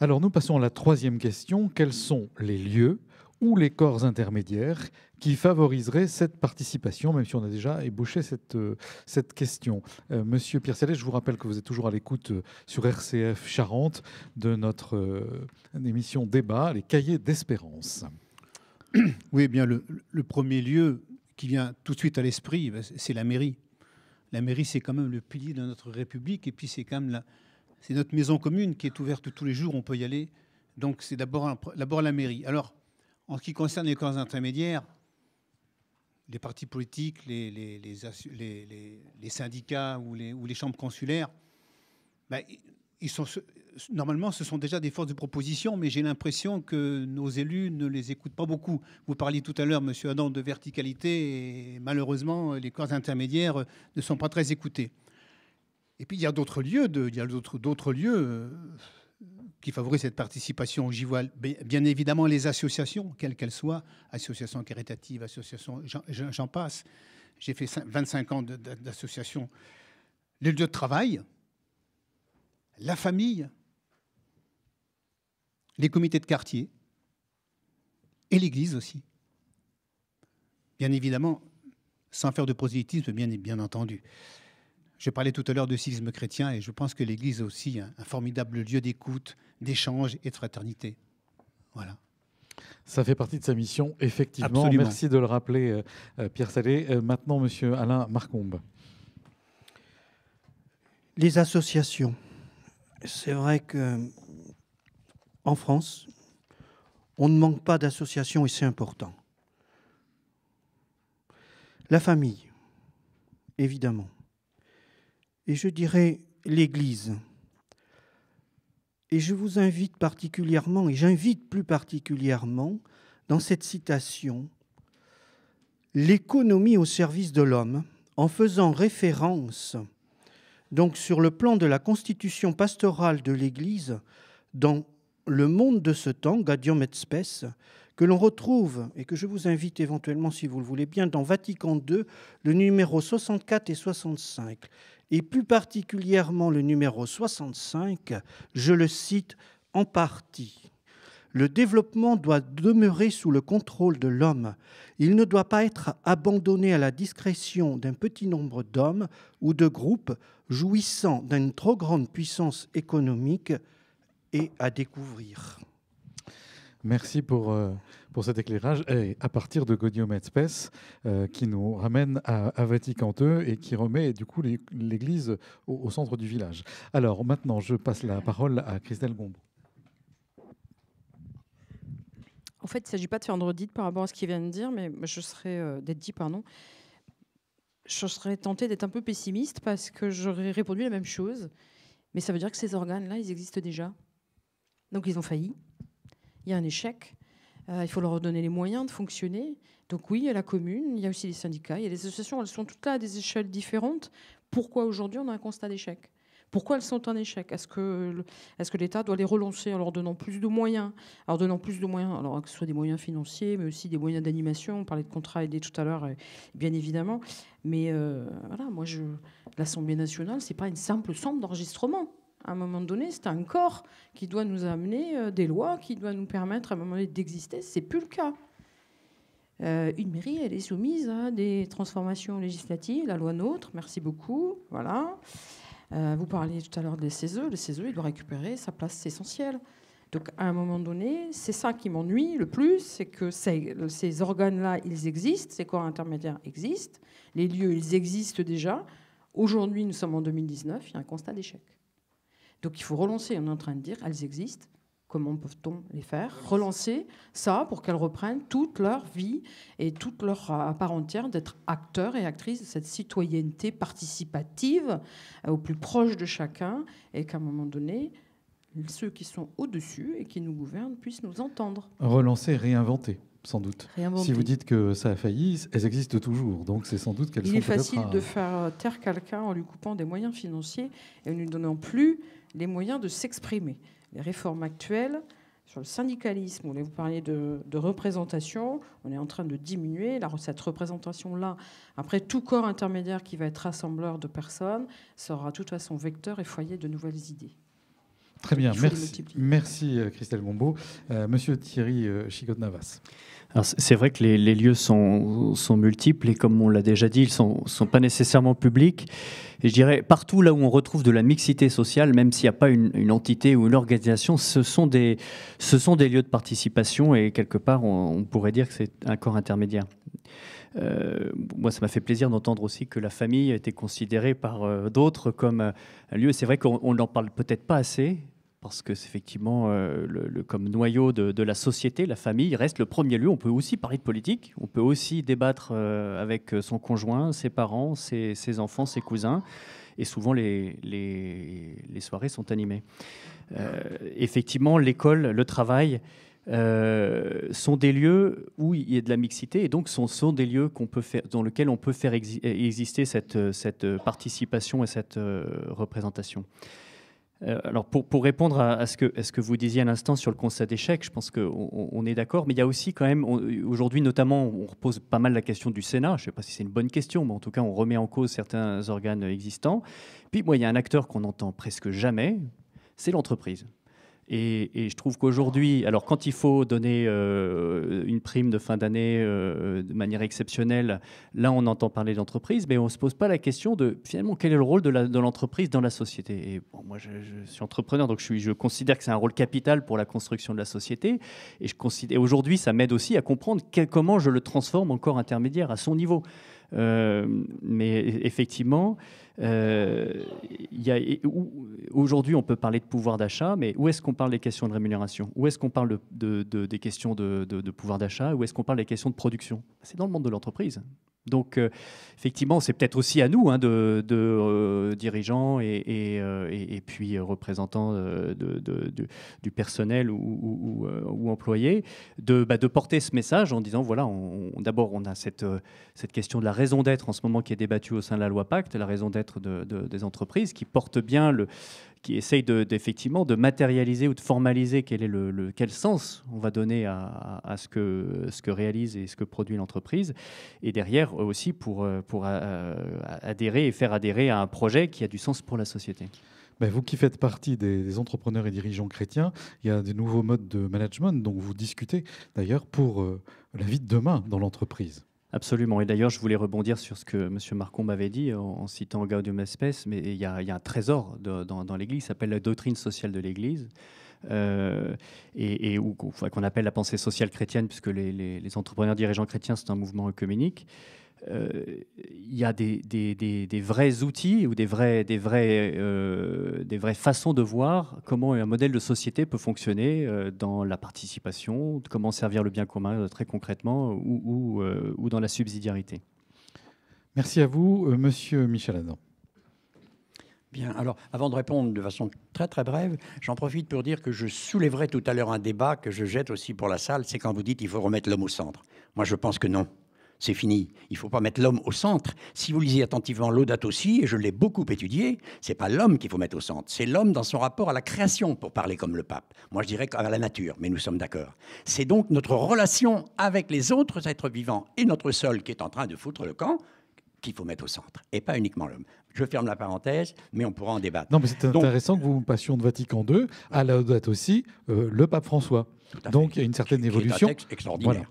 Alors nous passons à la 3e question. Quels sont les lieux ou les corps intermédiaires qui favoriseraient cette participation, même si on a déjà ébauché cette question. Monsieur Pierre Sallet, je vous rappelle que vous êtes toujours à l'écoute sur RCF Charente de notre émission Débat, les cahiers d'espérance. Oui, eh bien le premier lieu qui vient tout de suite à l'esprit, c'est la mairie. La mairie, c'est quand même le pilier de notre République, et puis c'est quand même c'est notre maison commune qui est ouverte tous les jours, on peut y aller. Donc c'est d'abord la mairie. Alors, en ce qui concerne les corps intermédiaires, les partis politiques, les syndicats ou les chambres consulaires, ils sont normalement, ce sont déjà des forces de proposition, mais j'ai l'impression que nos élus ne les écoutent pas beaucoup. Vous parliez tout à l'heure, Monsieur Adam, de verticalité, et malheureusement, les corps intermédiaires ne sont pas très écoutés. Et puis, il y a d'autres lieux, qui favorisent cette participation. J'y vois bien évidemment les associations, quelles qu'elles soient, associations caritatives, associations, j'en passe. J'ai fait 25 ans d'associations. Les lieux de travail, la famille, les comités de quartier et l'Église aussi. Bien évidemment, sans faire de prosélytisme, bien entendu. Je parlais tout à l'heure de civisme chrétien et je pense que l'Église est aussi un formidable lieu d'écoute, d'échange et de fraternité. Voilà. Ça fait partie de sa mission, effectivement. Absolument. Merci de le rappeler, Pierre Salé. Maintenant, Monsieur Alain Marcombe. Les associations. C'est vrai qu'en France, on ne manque pas d'associations et c'est important. La famille, évidemment. Et je dirais l'Église. Et je vous invite particulièrement, et j'invite plus particulièrement, dans cette citation, l'économie au service de l'homme, en faisant référence, donc sur le plan de la constitution pastorale de l'Église, dans le monde de ce temps, Gaudium et Spes, que l'on retrouve, et que je vous invite éventuellement, si vous le voulez bien, dans Vatican II, le numéro 64 et 65. Et plus particulièrement le numéro 65, je le cite en partie. Le développement doit demeurer sous le contrôle de l'homme. Il ne doit pas être abandonné à la discrétion d'un petit nombre d'hommes ou de groupes jouissant d'une trop grande puissance économique et à découvrir. Merci pour cet éclairage. Et à partir de Gaudium et Spes, qui nous ramène à Vatican II et qui remet du coup l'Église au centre du village. Alors maintenant, je passe la parole à Christelle Gombeau. En fait, il ne s'agit pas de faire une redite par rapport à ce qu'il vient de dire, mais je serais je serais tentée d'être un peu pessimiste parce que j'aurais répondu la même chose. Mais ça veut dire que ces organes-là, ils existent déjà. Donc ils ont failli. Il y a un échec. Il faut leur donner les moyens de fonctionner. Donc oui, il y a la commune, il y a aussi les syndicats, il y a les associations. Elles sont toutes là à des échelles différentes. Pourquoi aujourd'hui on a un constat d'échec ? Pourquoi elles sont en échec ? Est-ce que l'État doit les relancer en leur donnant plus de moyens ? Alors que ce soit des moyens financiers, mais aussi des moyens d'animation. On parlait de contrats aidés tout à l'heure, bien évidemment. Mais voilà, l'Assemblée nationale, c'est pas une simple chambre d'enregistrement. À un moment donné, c'est un corps qui doit nous amener des lois, qui doit nous permettre à un moment donné d'exister. C'est plus le cas. Une mairie, elle est soumise à des transformations législatives, la loi NOTRe, merci beaucoup. Voilà. Vous parliez tout à l'heure des CESE. Le CESE, il doit récupérer sa place essentielle. Donc, à un moment donné, c'est ça qui m'ennuie le plus, c'est que ces organes-là, ils existent, ces corps intermédiaires existent, les lieux, ils existent déjà. Aujourd'hui, nous sommes en 2019, il y a un constat d'échec. Donc il faut relancer, on est en train de dire, elles existent, comment peut-on les faire ? Relancer ça pour qu'elles reprennent toute leur vie et toute leur à part entière d'être acteurs et actrices de cette citoyenneté participative au plus proche de chacun et qu'à un moment donné, ceux qui sont au-dessus et qui nous gouvernent puissent nous entendre. Relancer, réinventer, sans doute. Réinventer. Si vous dites que ça a failli, elles existent toujours, donc c'est sans doute qu'elles sont Il est peut-être facile de faire taire quelqu'un en lui coupant des moyens financiers et en ne lui donnant plus les moyens de s'exprimer. Les réformes actuelles sur le syndicalisme, vous parliez de représentation, on est en train de diminuer cette représentation-là. Après, tout corps intermédiaire qui va être rassembleur de personnes sera de toute façon vecteur et foyer de nouvelles idées. Très bien, merci Christelle Gombeau. Monsieur Thierry Chicotte-Navas. Alors c'est vrai que les lieux sont multiples et comme on l'a déjà dit, ils ne sont pas nécessairement publics. Et je dirais, partout là où on retrouve de la mixité sociale, même s'il n'y a pas une entité ou une organisation, ce sont des lieux de participation et quelque part, on pourrait dire que c'est un corps intermédiaire. Moi, ça m'a fait plaisir d'entendre aussi que la famille a été considérée par d'autres comme un lieu. C'est vrai qu'on n'en parle peut-être pas assez, parce que c'est effectivement comme noyau de la société, la famille reste le premier lieu. On peut aussi parler de politique, on peut aussi débattre avec son conjoint, ses parents, ses enfants, ses cousins, et souvent les soirées sont animées. Effectivement, l'école, le travail sont des lieux où il y a de la mixité, et donc sont des lieux dans lesquels on peut faire exister cette participation et cette représentation. Alors pour répondre à ce que vous disiez à l'instant sur le constat d'échec, je pense qu'on est d'accord, mais il y a aussi quand même, aujourd'hui notamment, on repose pas mal la question du Sénat. Je ne sais pas si c'est une bonne question, mais en tout cas, on remet en cause certains organes existants. Puis, moi, il y a un acteur qu'on n'entend presque jamais, c'est l'entreprise. Et je trouve qu'aujourd'hui, alors quand il faut donner une prime de fin d'année de manière exceptionnelle, là on entend parler d'entreprise, mais on ne se pose pas la question de finalement quel est le rôle de l'entreprise dans la société. Et bon, moi je suis entrepreneur, donc je considère que c'est un rôle capital pour la construction de la société. Et aujourd'hui, ça m'aide aussi à comprendre comment je le transforme encore intermédiaire à son niveau. Mais effectivement, aujourd'hui, on peut parler de pouvoir d'achat, mais où est-ce qu'on parle des questions de rémunération? Où est-ce qu'on parle des questions de pouvoir d'achat? Où est-ce qu'on parle des questions de production? C'est dans le monde de l'entreprise. Donc, effectivement, c'est peut-être aussi à nous, dirigeants et puis représentants du personnel ou employés, de porter ce message en disant, voilà, d'abord, on a cette question de la raison d'être en ce moment qui est débattue au sein de la loi Pacte, la raison d'être des entreprises, qui porte bien qui essaye effectivement de matérialiser ou de formaliser quel sens on va donner à ce que réalise et ce que produit l'entreprise. Et derrière aussi pour adhérer et faire adhérer à un projet qui a du sens pour la société. Ben, vous qui faites partie des entrepreneurs et dirigeants chrétiens, il y a des nouveaux modes de management dont vous discutez d'ailleurs pour la vie de demain dans l'entreprise. Absolument. Et d'ailleurs, je voulais rebondir sur ce que M. Marcon m'avait dit en citant Gaudium Spes, mais il y a un trésor dans l'Église, qui s'appelle la doctrine sociale de l'Église, qu'on appelle la pensée sociale chrétienne, puisque les entrepreneurs dirigeants chrétiens, c'est un mouvement œcuménique. Il y a des vrais outils ou des vraies façons de voir comment un modèle de société peut fonctionner dans la participation, comment servir le bien commun très concrètement ou dans la subsidiarité. Merci à vous, Monsieur Michel Adam. Bien, alors avant de répondre de façon très très brève, j'en profite pour dire que je soulèverai tout à l'heure un débat que je jette aussi pour la salle, c'est quand vous dites qu'il faut remettre l'homme au centre. Moi je pense que non. C'est fini. Il ne faut pas mettre l'homme au centre. Si vous lisez attentivement Laudato Si, et je l'ai beaucoup étudié, ce n'est pas l'homme qu'il faut mettre au centre. C'est l'homme dans son rapport à la création, pour parler comme le pape. Moi, je dirais à la nature, mais nous sommes d'accord. C'est donc notre relation avec les autres êtres vivants et notre sol qui est en train de foutre le camp qu'il faut mettre au centre, et pas uniquement l'homme. Je ferme la parenthèse, mais on pourra en débattre. Non, mais c'est intéressant que vous passions de Vatican II à Laudato Si, le pape François. Donc, il y a une certaine évolution. C'est un texte extraordinaire. Voilà.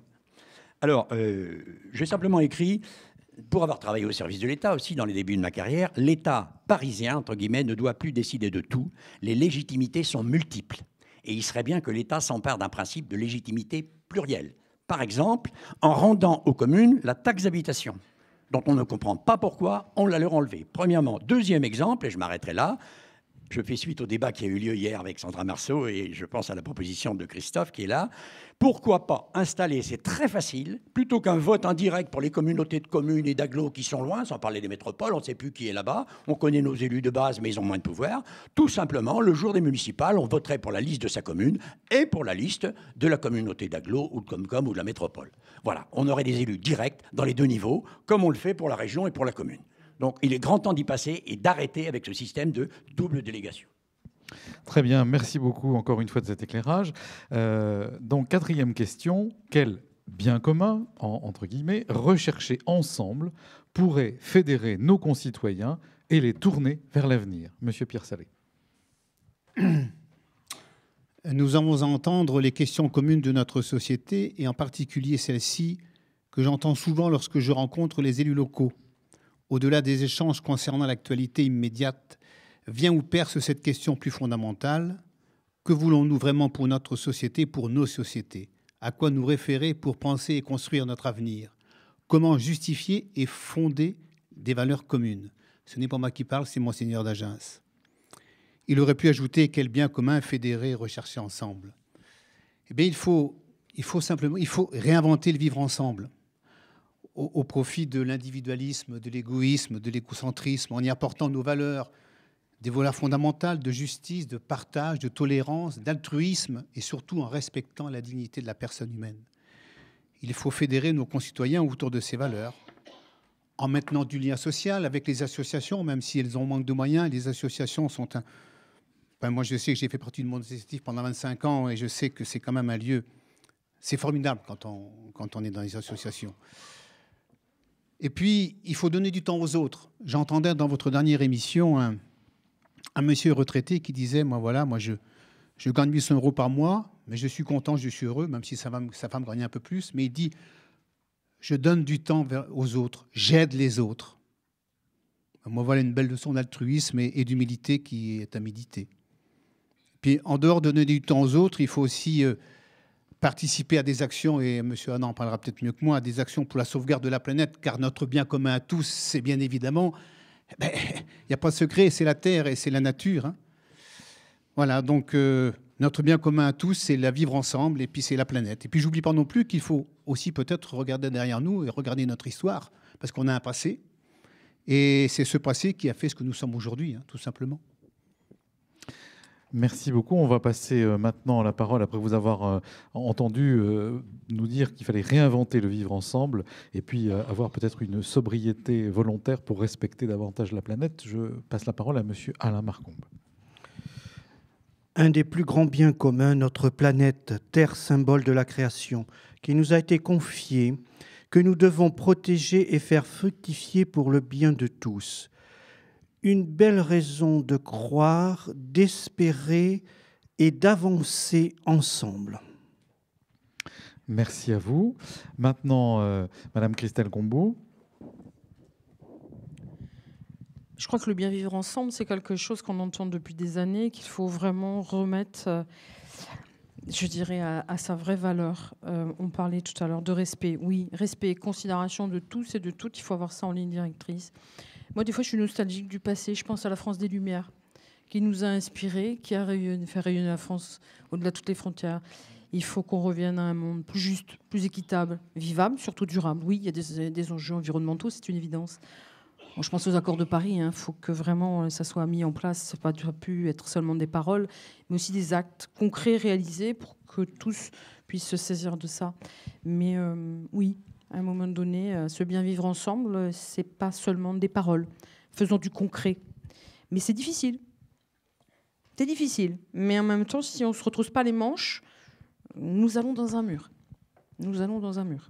Alors, j'ai simplement écrit, pour avoir travaillé au service de l'État aussi dans les débuts de ma carrière, l'État parisien, entre guillemets, ne doit plus décider de tout. Les légitimités sont multiples. Et il serait bien que l'État s'empare d'un principe de légitimité plurielle. Par exemple, en rendant aux communes la taxe d'habitation, dont on ne comprend pas pourquoi on l'a leur enlevé. Premièrement. Deuxième exemple, et je m'arrêterai là, je fais suite au débat qui a eu lieu hier avec Sandra Marceau et je pense à la proposition de Christophe qui est là. Pourquoi pas installer, c'est très facile, plutôt qu'un vote indirect pour les communautés de communes et d'agglos qui sont loin, sans parler des métropoles, on ne sait plus qui est là-bas, on connaît nos élus de base mais ils ont moins de pouvoir. Tout simplement, le jour des municipales, on voterait pour la liste de sa commune et pour la liste de la communauté d'agglos ou de Comcom ou de la métropole. Voilà, on aurait des élus directs dans les deux niveaux, comme on le fait pour la région et pour la commune. Donc, il est grand temps d'y passer et d'arrêter avec ce système de double délégation. Très bien, merci beaucoup encore une fois de cet éclairage. Donc, quatrième question, quel bien commun, entre guillemets, recherché ensemble pourrait fédérer nos concitoyens et les tourner vers l'avenir? Monsieur Pierre Salé. Nous avons à entendre les questions communes de notre société et en particulier celles-ci que j'entends souvent lorsque je rencontre les élus locaux. Au-delà des échanges concernant l'actualité immédiate, vient ou perce cette question plus fondamentale. Que voulons-nous vraiment pour notre société, pour nos sociétés? À quoi nous référer pour penser et construire notre avenir? Comment justifier et fonder des valeurs communes? Ce n'est pas moi qui parle, c'est Monseigneur d'Agens. il aurait pu ajouter quel bien commun fédérer, rechercher ensemble. Eh bien, il faut réinventer le vivre ensemble au profit de l'individualisme, de l'égoïsme, de l'égocentrisme, en y apportant nos valeurs, des valeurs fondamentales de justice, de partage, de tolérance, d'altruisme et surtout en respectant la dignité de la personne humaine. Il faut fédérer nos concitoyens autour de ces valeurs, en maintenant du lien social avec les associations, même si elles ont manque de moyens. Les associations sont moi, je sais que j'ai fait partie du monde associatif pendant 25 ans et je sais que c'est quand même un lieu... C'est formidable quand on est dans les associations. Et puis, il faut donner du temps aux autres. J'entendais dans votre dernière émission un monsieur retraité qui disait, moi, je gagne 800 € par mois, mais je suis content, je suis heureux, même si sa femme gagne un peu plus. Mais il dit, je donne du temps aux autres, j'aide les autres. Moi, voilà une belle leçon d'altruisme et d'humilité qui est à méditer. Puis, en dehors de donner du temps aux autres, il faut aussi participer à des actions, et M. Hannan en parlera peut-être mieux que moi, à des actions pour la sauvegarde de la planète, car notre bien commun à tous, c'est bien évidemment, il n'y a pas de secret, c'est la Terre et c'est la nature. Hein. Voilà, donc notre bien commun à tous, c'est la vivre ensemble, et puis c'est la planète. Et puis, j'oublie pas non plus qu'il faut aussi peut-être regarder derrière nous et regarder notre histoire, parce qu'on a un passé, et c'est ce passé qui a fait ce que nous sommes aujourd'hui, hein, tout simplement. Merci beaucoup. On va passer maintenant la parole, après vous avoir entendu nous dire qu'il fallait réinventer le vivre ensemble et puis avoir peut-être une sobriété volontaire pour respecter davantage la planète. Je passe la parole à monsieur Alain Marcombe. Un des plus grands biens communs, notre planète, terre symbole de la création, qui nous a été confiée, que nous devons protéger et faire fructifier pour le bien de tous. Une belle raison de croire, d'espérer et d'avancer ensemble. Merci à vous. Maintenant, Madame Christelle Combeau. Je crois que le bien vivre ensemble, c'est quelque chose qu'on entend depuis des années, qu'il faut vraiment remettre, je dirais, à sa vraie valeur. On parlait tout à l'heure de respect. Oui, respect et considération de tous et de toutes, il faut avoir ça en ligne directrice. Moi, des fois, je suis nostalgique du passé. Je pense à la France des Lumières, qui nous a inspirés, qui a fait rayonner la France au-delà de toutes les frontières. Il faut qu'on revienne à un monde plus juste, plus équitable, vivable, surtout durable. Oui, il y a des enjeux environnementaux, c'est une évidence. Bon, je pense aux accords de Paris. Il faut que vraiment ça soit mis en place. Ça ne doit plus être seulement des paroles, mais aussi des actes concrets réalisés pour que tous puissent se saisir de ça. Mais oui, à un moment donné, ce bien vivre ensemble, c'est pas seulement des paroles. Faisons du concret. Mais c'est difficile. C'est difficile. Mais en même temps, si on ne se retrousse pas les manches, nous allons dans un mur. Nous allons dans un mur.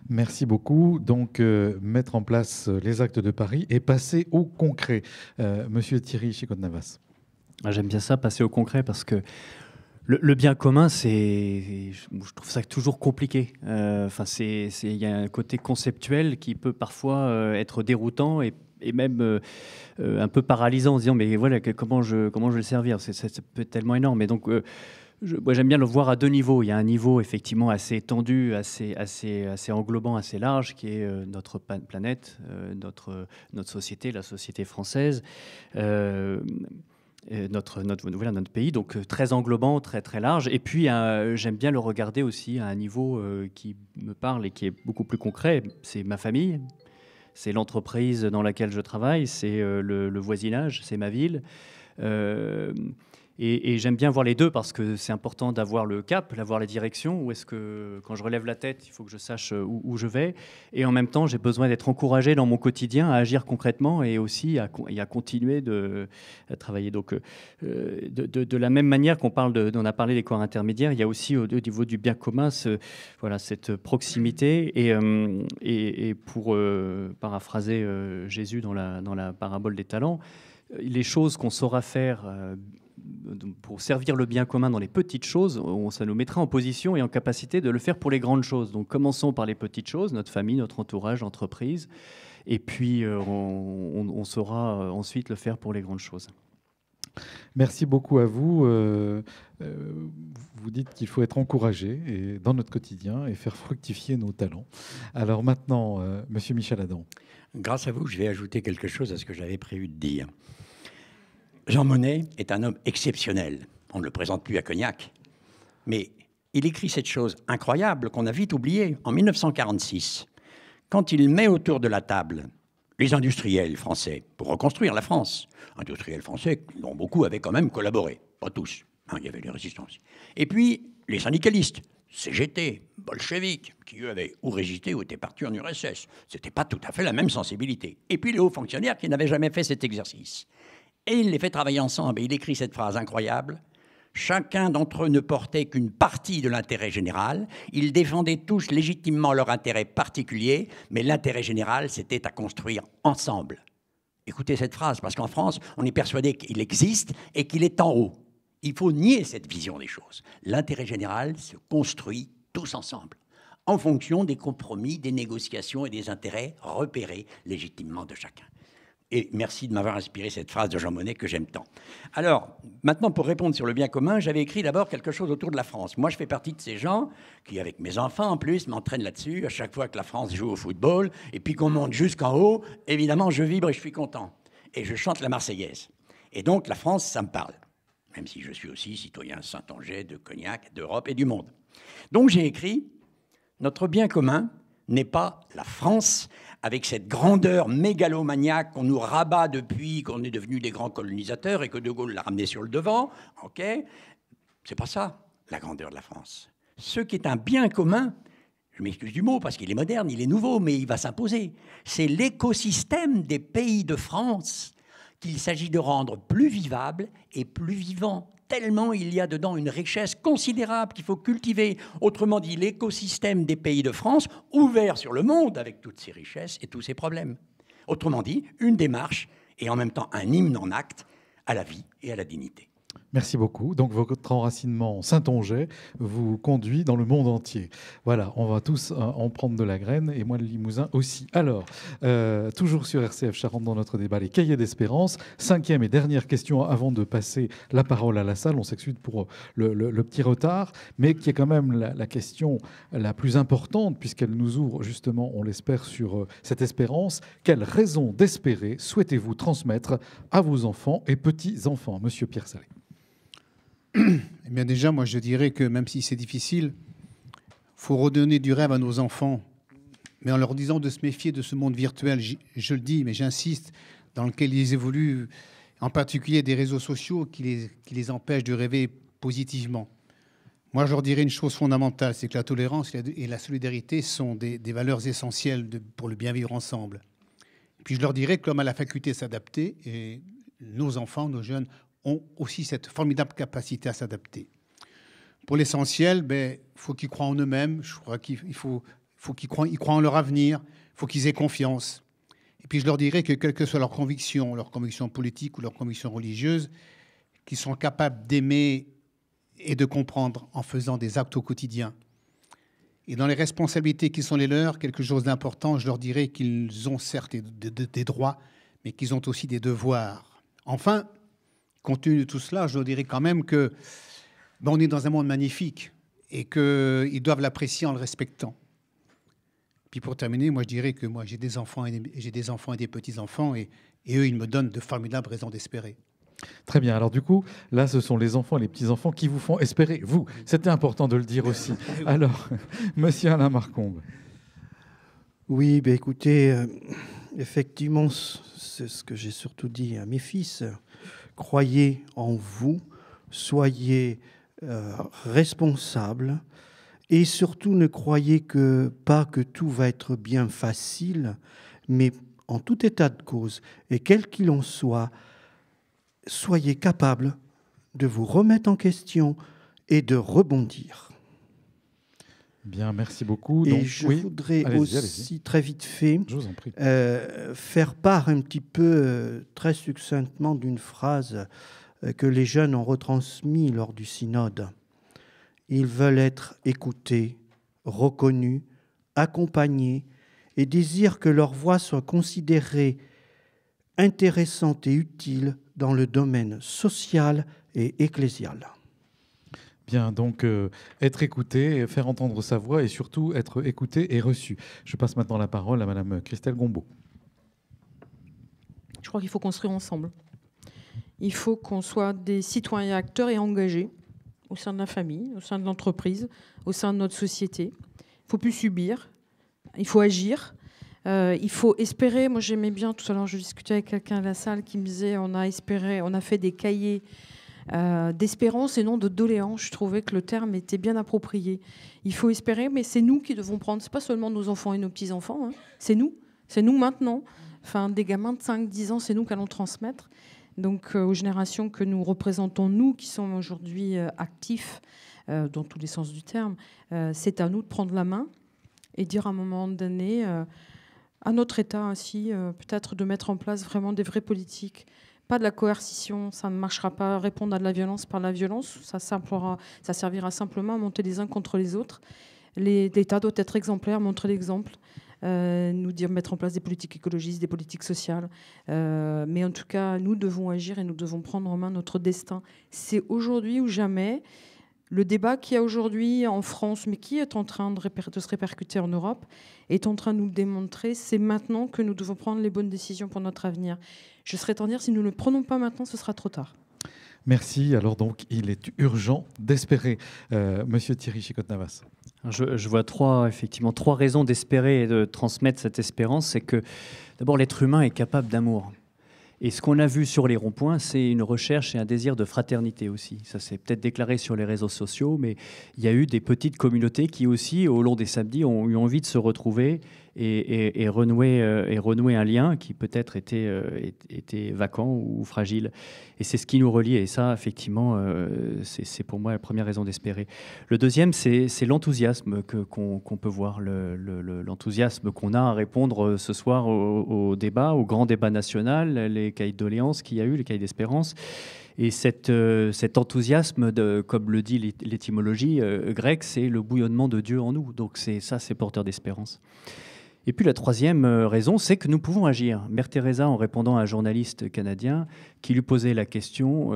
Merci beaucoup. Donc, mettre en place les actes de Paris et passer au concret. Monsieur Thierry Chicotte-Navas. J'aime bien ça, passer au concret, parce que le bien commun, je trouve ça toujours compliqué. Il y a un côté conceptuel qui peut parfois être déroutant et même un peu paralysant, en se disant mais voilà, comment je vais le servir. Ça peut être tellement énorme. Et donc, moi, j'aime bien le voir à deux niveaux. Il y a un niveau effectivement assez étendu, assez englobant, assez large, qui est notre planète, notre société, la société française. Notre pays, donc très englobant, très, très large. Et puis, j'aime bien le regarder aussi à un niveau qui me parle et qui est beaucoup plus concret. C'est ma famille, c'est l'entreprise dans laquelle je travaille, c'est le voisinage, c'est ma ville. Et j'aime bien voir les deux, parce que c'est important d'avoir le cap, d'avoir la direction. Où est-ce que, quand je relève la tête, il faut que je sache où je vais. Et en même temps, j'ai besoin d'être encouragé dans mon quotidien à agir concrètement et aussi à continuer à travailler. Donc, de la même manière qu'on a parlé des corps intermédiaires, il y a aussi au niveau du bien commun cette proximité. Et pour paraphraser Jésus dans la parabole des talents, les choses qu'on saura faire pour servir le bien commun dans les petites choses, ça nous mettra en position et en capacité de le faire pour les grandes choses. Donc commençons par les petites choses, notre famille, notre entourage, l'entreprise, et puis on saura ensuite le faire pour les grandes choses. Merci beaucoup à vous. Vous dites qu'il faut être encouragé dans notre quotidien et faire fructifier nos talents. Alors maintenant, Monsieur Michel Adam. Grâce à vous, je vais ajouter quelque chose à ce que j'avais prévu de dire. Jean Monnet est un homme exceptionnel. On ne le présente plus à Cognac. Mais il écrit cette chose incroyable qu'on a vite oubliée. En 1946, quand il met autour de la table les industriels français pour reconstruire la France, industriels français dont beaucoup avaient quand même collaboré, pas tous, hein, il y avait les résistants aussi. Et puis les syndicalistes, CGT, bolcheviques, qui eux avaient ou résisté ou étaient partis en URSS. C'était pas tout à fait la même sensibilité. Et puis les hauts fonctionnaires qui n'avaient jamais fait cet exercice. Et il les fait travailler ensemble et il écrit cette phrase incroyable. Chacun d'entre eux ne portait qu'une partie de l'intérêt général. Ils défendaient tous légitimement leur intérêt particulier, mais l'intérêt général, c'était à construire ensemble. Écoutez cette phrase, parce qu'en France, on est persuadé qu'il existe et qu'il est en haut. Il faut nier cette vision des choses. L'intérêt général se construit tous ensemble, en fonction des compromis, des négociations et des intérêts repérés légitimement de chacun. Et merci de m'avoir inspiré cette phrase de Jean Monnet que j'aime tant. Alors, maintenant, pour répondre sur le bien commun, j'avais écrit d'abord quelque chose autour de la France. Moi, je fais partie de ces gens qui, avec mes enfants en plus, m'entraînent là-dessus. À chaque fois que la France joue au football, et puis qu'on monte jusqu'en haut, évidemment, je vibre et je suis content. Et je chante la Marseillaise. Et donc, la France, ça me parle. Même si je suis aussi citoyen saintongeais de Cognac, d'Europe et du monde. Donc, j'ai écrit « Notre bien commun n'est pas la France », avec cette grandeur mégalomaniaque qu'on nous rabat depuis qu'on est devenus des grands colonisateurs et que De Gaulle l'a ramené sur le devant, ok ? C'est pas ça, la grandeur de la France. Ce qui est un bien commun, je m'excuse du mot parce qu'il est moderne, il est nouveau, mais il va s'imposer, c'est l'écosystème des pays de France qu'il s'agit de rendre plus vivable et plus vivant. Tellement il y a dedans une richesse considérable qu'il faut cultiver. Autrement dit, l'écosystème des pays de France, ouvert sur le monde avec toutes ses richesses et tous ses problèmes. Autrement dit, une démarche et en même temps un hymne en acte à la vie et à la dignité. Merci beaucoup. Donc votre enracinement saintongeais vous conduit dans le monde entier. Voilà, on va tous en prendre de la graine et moi le Limousin aussi. Alors, toujours sur RCF Charente dans notre débat, les cahiers d'espérance. 5e et dernière question avant de passer la parole à la salle. On s'excuse pour le petit retard, mais qui est quand même la question la plus importante puisqu'elle nous ouvre justement, on l'espère, sur cette espérance. Quelles raisons d'espérer souhaitez-vous transmettre à vos enfants et petits-enfants ? Monsieur Pierre Salé. Eh bien déjà, moi je dirais que même si c'est difficile, il faut redonner du rêve à nos enfants, mais en leur disant de se méfier de ce monde virtuel, je le dis, mais j'insiste, dans lequel ils évoluent, en particulier des réseaux sociaux qui les empêchent de rêver positivement. Moi je leur dirais une chose fondamentale, c'est que la tolérance et la solidarité sont des valeurs essentielles pour le bien vivre ensemble. Puis je leur dirais que l'homme a la faculté de s'adapter, et nos enfants, nos jeunes, ont aussi cette formidable capacité à s'adapter. Pour l'essentiel, faut qu'ils croient en eux-mêmes, je crois qu'il faut qu'ils croient en leur avenir, il faut qu'ils aient confiance. Et puis je leur dirais que quelles que soient leurs convictions politiques ou leurs convictions religieuses, qu'ils sont capables d'aimer et de comprendre en faisant des actes au quotidien. Et dans les responsabilités qui sont les leurs, quelque chose d'important, je leur dirais qu'ils ont certes des droits, mais qu'ils ont aussi des devoirs. Enfin, compte tenu de tout cela, je dirais quand même que on est dans un monde magnifique et qu'ils doivent l'apprécier en le respectant. Puis pour terminer, moi je dirais que moi j'ai des enfants et des petits-enfants et eux, ils me donnent de formidables raisons d'espérer. Très bien. Alors du coup, là, ce sont les enfants et les petits-enfants qui vous font espérer. Vous, c'était important de le dire aussi. Alors, monsieur Alain Marcombe. Oui, écoutez, effectivement, c'est ce que j'ai surtout dit à mes fils. Croyez en vous, soyez responsables et surtout ne croyez pas que tout va être bien facile, mais en tout état de cause, et quel qu'il en soit, soyez capables de vous remettre en question et de rebondir. Bien, merci beaucoup. Et donc, je oui, voudrais aussi très vite fait je vous en prie. faire part un petit peu très succinctement d'une phrase que les jeunes ont retransmise lors du synode. Ils veulent être écoutés, reconnus, accompagnés et désirent que leur voix soit considérée intéressante et utile dans le domaine social et ecclésial. Bien, donc être écouté, faire entendre sa voix et surtout être écouté et reçu. Je passe maintenant la parole à Madame Christelle Gombaud. Je crois qu'il faut construire ensemble. Il faut qu'on soit des citoyens acteurs et engagés au sein de la famille, au sein de l'entreprise, au sein de notre société. Il ne faut plus subir, il faut agir. Il faut espérer. Moi, j'aimais bien, tout à l'heure, je discutais avec quelqu'un à la salle qui me disait on a fait des cahiers d'espérance et non de doléances. Je trouvais que le terme était bien approprié. Il faut espérer, mais c'est nous qui devons prendre. Ce n'est pas seulement nos enfants et nos petits-enfants, hein. C'est nous maintenant. Enfin, des gamins de 5-10 ans, c'est nous qui allons transmettre. Donc, aux générations que nous représentons, nous qui sommes aujourd'hui actifs, dans tous les sens du terme, c'est à nous de prendre la main et dire à un moment donné... à notre État aussi, peut-être de mettre en place vraiment des vraies politiques. Pas de la coercition, ça ne marchera pas. Répondre à de la violence par la violence, ça servira simplement à monter les uns contre les autres. L'État doit être exemplaire, montrer l'exemple, mettre en place des politiques écologistes, des politiques sociales. Mais en tout cas, nous devons agir et nous devons prendre en main notre destin. C'est aujourd'hui ou jamais. Le débat qu'il y a aujourd'hui en France, mais qui est en train de se répercuter en Europe, est en train de nous le démontrer. C'est maintenant que nous devons prendre les bonnes décisions pour notre avenir. Je serais tenue de dire, si nous ne le prenons pas maintenant, ce sera trop tard. Merci. Alors donc, il est urgent d'espérer. Monsieur Thierry Chicotte-Navas. Je vois trois raisons d'espérer et de transmettre cette espérance. C'est que, d'abord, l'être humain est capable d'amour. Et ce qu'on a vu sur les ronds-points, c'est une recherche et un désir de fraternité aussi. Ça s'est peut-être déclaré sur les réseaux sociaux, mais il y a eu des petites communautés qui aussi, au long des samedis, ont eu envie de se retrouver et renouer un lien qui peut-être était vacant ou fragile. Et c'est ce qui nous relie. Et ça, effectivement, c'est pour moi la première raison d'espérer. Le deuxième, c'est l'enthousiasme qu'on peut voir, l'enthousiasme qu'on a à répondre ce soir au débat, au grand débat national, les cahiers de doléances qu'il y a eu, les cahiers d'espérance. Et cet enthousiasme, comme le dit l'étymologie grecque, c'est le bouillonnement de Dieu en nous. Donc c'est porteur d'espérance. Et puis la troisième raison, c'est que nous pouvons agir. Mère Teresa, en répondant à un journaliste canadien qui lui posait la question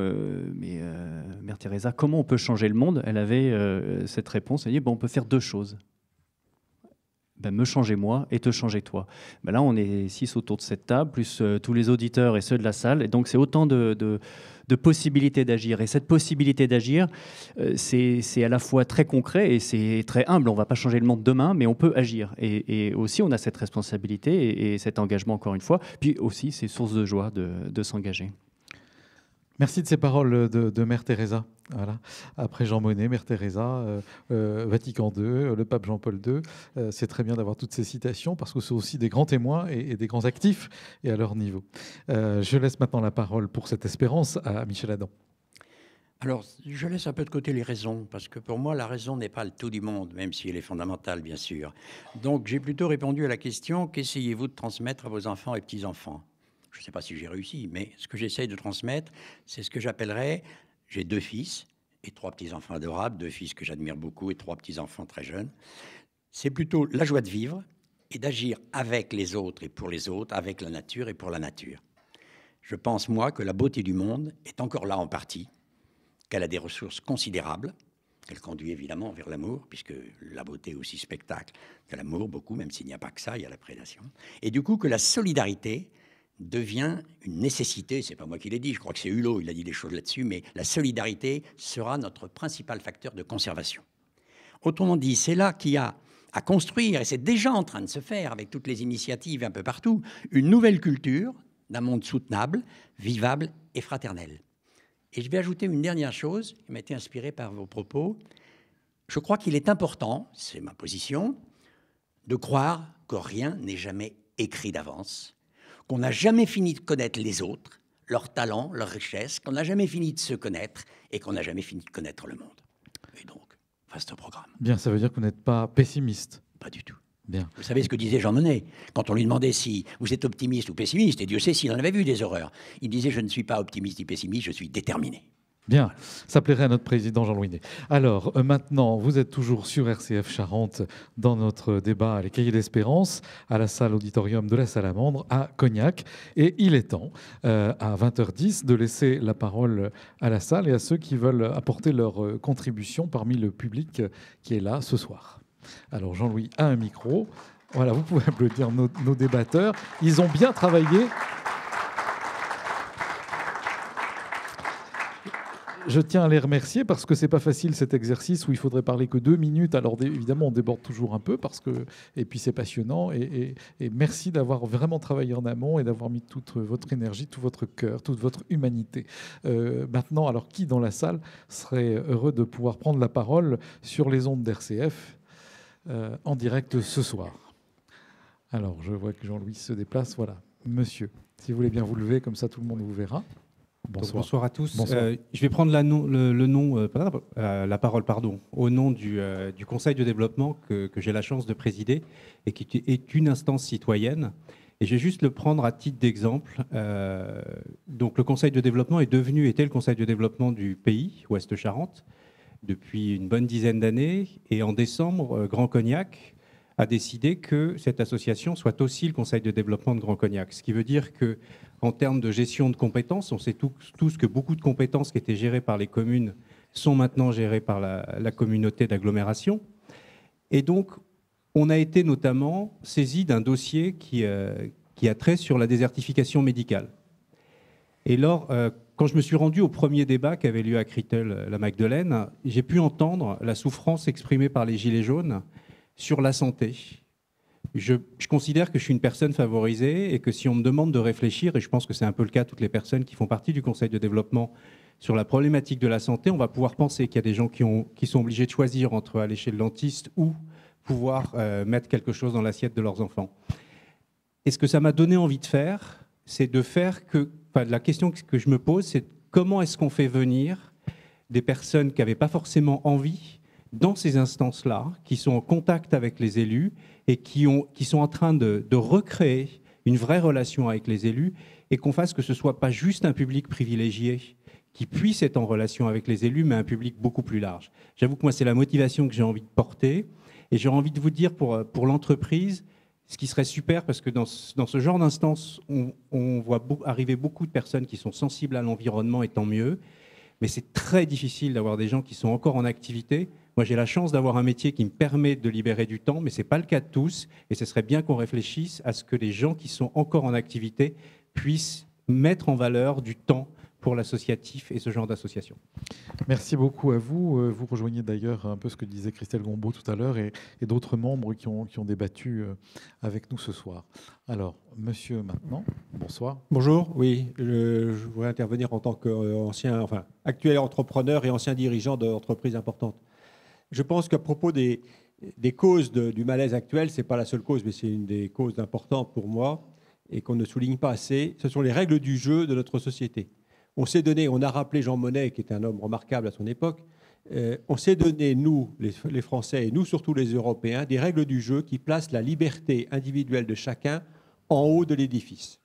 Mère Teresa, comment on peut changer le monde ? Elle avait cette réponse, elle dit on peut faire deux choses. Me changer moi et te changer toi. Là, on est 6 autour de cette table, plus tous les auditeurs et ceux de la salle. Et donc, c'est autant de possibilités d'agir. Et cette possibilité d'agir, c'est à la fois très concret et c'est très humble. On ne va pas changer le monde demain, mais on peut agir. Et aussi, on a cette responsabilité et cet engagement, encore une fois. Puis aussi, c'est source de joie de s'engager. Merci de ces paroles de Mère Teresa. Voilà. Après Jean Monnet, Mère Teresa, Vatican II, le pape Jean-Paul II. C'est très bien d'avoir toutes ces citations parce que ce sont aussi des grands témoins et des grands actifs et à leur niveau. Je laisse maintenant la parole pour cette espérance à Michel Adam. Alors, je laisse un peu de côté les raisons, parce que pour moi, la raison n'est pas le tout du monde, même si elle est fondamentale, bien sûr. Donc, j'ai plutôt répondu à la question, qu'essayez-vous de transmettre à vos enfants et petits-enfants ? Je ne sais pas si j'ai réussi, mais ce que j'essaye de transmettre, c'est ce que j'appellerais, j'ai 2 fils et 3 petits-enfants adorables, 2 fils que j'admire beaucoup et 3 petits-enfants très jeunes. C'est plutôt la joie de vivre et d'agir avec les autres et pour les autres, avec la nature et pour la nature. Je pense, moi, que la beauté du monde est encore là en partie, qu'elle a des ressources considérables, qu'elle conduit évidemment vers l'amour, puisque la beauté est aussi spectacle que l'amour, beaucoup, même s'il n'y a pas que ça, il y a la prédation. Et du coup, que la solidarité devient une nécessité, c'est pas moi qui l'ai dit, je crois que c'est Hulot, il a dit des choses là-dessus, mais la solidarité sera notre principal facteur de conservation. Autrement dit, c'est là qu'il y a à construire, et c'est déjà en train de se faire avec toutes les initiatives un peu partout, une nouvelle culture d'un monde soutenable, vivable et fraternel. Et je vais ajouter une dernière chose qui m'a été inspirée par vos propos. Je crois qu'il est important, c'est ma position, de croire que rien n'est jamais écrit d'avance, qu'on n'a jamais fini de connaître les autres, leurs talents, leurs richesses, qu'on n'a jamais fini de se connaître et qu'on n'a jamais fini de connaître le monde. Et donc, vaste programme. Bien, ça veut dire que vous n'êtes pas pessimiste. Pas du tout. Bien. Vous savez ce que disait Jean Monnet quand on lui demandait si vous êtes optimiste ou pessimiste, et Dieu sait s'il en avait vu des horreurs. Il disait « Je ne suis pas optimiste ni pessimiste, je suis déterminé ». Bien, ça plairait à notre président Jean-Louis Ney. Alors, maintenant, vous êtes toujours sur RCF Charente dans notre débat Les Cahiers d'Espérance à la salle auditorium de la Salamandre à Cognac. Et il est temps, à 20h10, de laisser la parole à la salle et à ceux qui veulent apporter leur contribution parmi le public qui est là ce soir. Alors, Jean-Louis a un micro. Voilà, vous pouvez applaudir nos débatteurs. Ils ont bien travaillé. Je tiens à les remercier parce que c'est pas facile cet exercice où il faudrait parler que 2 minutes. Alors évidemment, on déborde toujours un peu et puis c'est passionnant. Et merci d'avoir vraiment travaillé en amont et d'avoir mis toute votre énergie, tout votre cœur, toute votre humanité. Maintenant, alors qui dans la salle serait heureux de pouvoir prendre la parole sur les ondes d'RCF en direct ce soir? Alors, je vois que Jean-Louis se déplace. Voilà, monsieur, si vous voulez bien vous lever, comme ça tout le monde vous verra. Bonsoir. Bonsoir à tous. Bonsoir. Je vais prendre la parole au nom du Conseil de développement que j'ai la chance de présider et qui est une instance citoyenne. Et je vais juste le prendre à titre d'exemple. Donc, le Conseil de développement était le Conseil de développement du pays, Ouest-Charente, depuis une bonne dizaine d'années. Et en décembre, Grand Cognac a décidé que cette association soit aussi le Conseil de développement de Grand Cognac. Ce qui veut dire qu'en termes de gestion de compétences, on sait tous que beaucoup de compétences qui étaient gérées par les communes sont maintenant gérées par la communauté d'agglomération. Et donc, on a été notamment saisi d'un dossier qui a trait sur la désertification médicale. Et lors, quand je me suis rendu au premier débat qui avait lieu à Critel-la-Magdeleine, j'ai pu entendre la souffrance exprimée par les Gilets jaunes sur la santé. Je considère que je suis une personne favorisée et que si on me demande de réfléchir, et je pense que c'est un peu le cas de toutes les personnes qui font partie du Conseil de développement sur la problématique de la santé, on va pouvoir penser qu'il y a des gens qui sont obligés de choisir entre aller chez le dentiste ou pouvoir mettre quelque chose dans l'assiette de leurs enfants. Et ce que ça m'a donné envie de faire, c'est la question que je me pose, c'est comment est-ce qu'on fait venir des personnes qui n'avaient pas forcément envie dans ces instances-là, qui sont en contact avec les élus et qui sont en train de recréer une vraie relation avec les élus et qu'on fasse que ce ne soit pas juste un public privilégié qui puisse être en relation avec les élus, mais un public beaucoup plus large. J'avoue que moi, c'est la motivation que j'ai envie de porter. Et j'ai envie de vous dire pour l'entreprise, ce qui serait super, parce que dans ce genre d'instance, on voit arriver beaucoup de personnes qui sont sensibles à l'environnement, et tant mieux. Mais c'est très difficile d'avoir des gens qui sont encore en activité. Moi, j'ai la chance d'avoir un métier qui me permet de libérer du temps, mais ce n'est pas le cas de tous. Et ce serait bien qu'on réfléchisse à ce que les gens qui sont encore en activité puissent mettre en valeur du temps pour l'associatif et ce genre d'association. Merci beaucoup à vous. Vous rejoignez d'ailleurs un peu ce que disait Christelle Gombaud tout à l'heure et d'autres membres qui ont débattu avec nous ce soir. Alors, monsieur maintenant, bonsoir. Bonjour, oui, je voudrais intervenir en tant actuel entrepreneur et ancien dirigeant d'entreprises importantes. Je pense qu'à propos des causes du malaise actuel, ce n'est pas la seule cause, mais c'est une des causes importantes pour moi et qu'on ne souligne pas assez. Ce sont les règles du jeu de notre société. On a rappelé Jean Monnet, qui était un homme remarquable à son époque, on s'est donné, nous, les Français, et nous surtout les Européens, des règles du jeu qui placent la liberté individuelle de chacun en haut de l'édifice.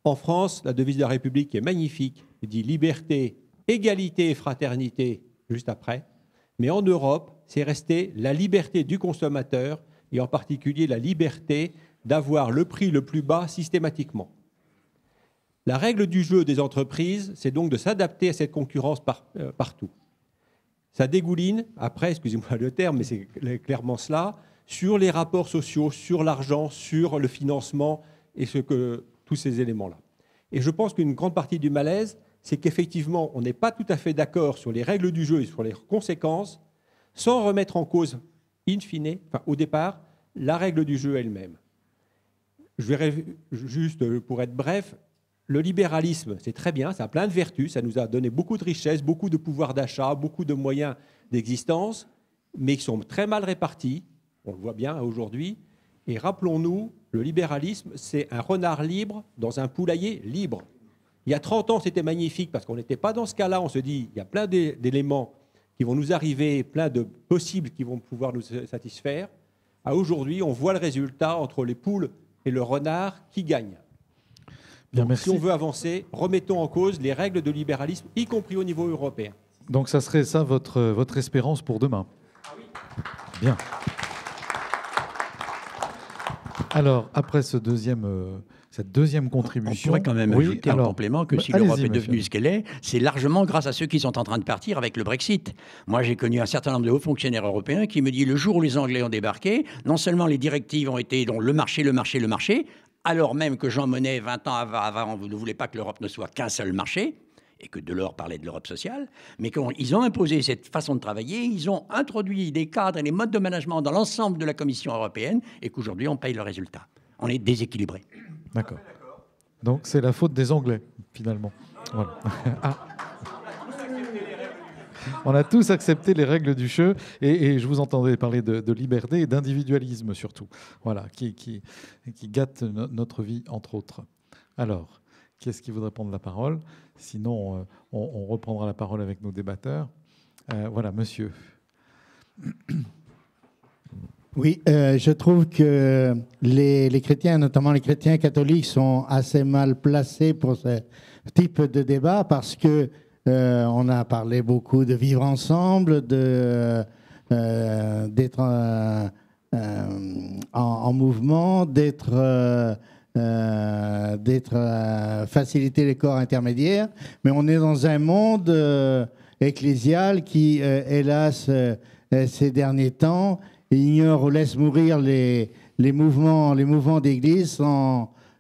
En France, la devise de la République est magnifique, elle dit liberté, égalité et fraternité juste après. Mais en Europe, c'est resté la liberté du consommateur et en particulier la liberté d'avoir le prix le plus bas systématiquement. La règle du jeu des entreprises, c'est donc de s'adapter à cette concurrence partout. Ça dégouline, après, excusez-moi le terme, mais c'est clairement cela, sur les rapports sociaux, sur l'argent, sur le financement et tous ces éléments-là. Et je pense qu'une grande partie du malaise, c'est qu'effectivement, on n'est pas tout à fait d'accord sur les règles du jeu et sur les conséquences, sans remettre en cause, in fine, au départ, la règle du jeu elle-même. Je verrai juste, pour être bref, le libéralisme, c'est très bien, ça a plein de vertus, ça nous a donné beaucoup de richesses, beaucoup de pouvoir d'achat, beaucoup de moyens d'existence, mais qui sont très mal répartis, on le voit bien aujourd'hui. Et rappelons-nous, le libéralisme, c'est un renard libre dans un poulailler libre. Il y a 30 ans, c'était magnifique parce qu'on n'était pas dans ce cas-là. On se dit, il y a plein d'éléments qui vont nous arriver, plein de possibles qui vont pouvoir nous satisfaire. À aujourd'hui, on voit le résultat entre les poules et le renard qui gagne. Bien, donc, si on veut avancer, remettons en cause les règles de libéralisme, y compris au niveau européen. Donc ça serait ça votre espérance pour demain? Ah oui. Bien. Alors, après cette deuxième contribution... On pourrait quand même ajouter en complément que si l'Europe est devenue ce qu'elle est, c'est largement grâce à ceux qui sont en train de partir avec le Brexit. Moi, j'ai connu un certain nombre de hauts fonctionnaires européens qui me disent le jour où les Anglais ont débarqué, non seulement les directives ont été dans le marché, alors même que Jean Monnet, 20 ans avant, ne voulait pas que l'Europe ne soit qu'un seul marché, et que Delors parlait de l'Europe sociale, mais qu'ils ont imposé cette façon de travailler, ils ont introduit des cadres et des modes de management dans l'ensemble de la Commission européenne, et qu'aujourd'hui, on paye le résultat. On est déséquilibré. D'accord. Donc c'est la faute des Anglais, finalement. Voilà. Ah. On a tous accepté les règles du jeu et je vous entendais parler de liberté et d'individualisme surtout, voilà, qui gâte notre vie, entre autres. Alors, qui est-ce qui voudrait prendre la parole? Sinon, on reprendra la parole avec nos débatteurs. Voilà, monsieur. Oui, je trouve que les chrétiens, notamment les chrétiens catholiques, sont assez mal placés pour ce type de débat parce que on a parlé beaucoup de vivre ensemble, d'être en mouvement, faciliter les corps intermédiaires, mais on est dans un monde ecclésial qui, hélas, ces derniers temps, ignore ou laisse mourir les mouvements d'église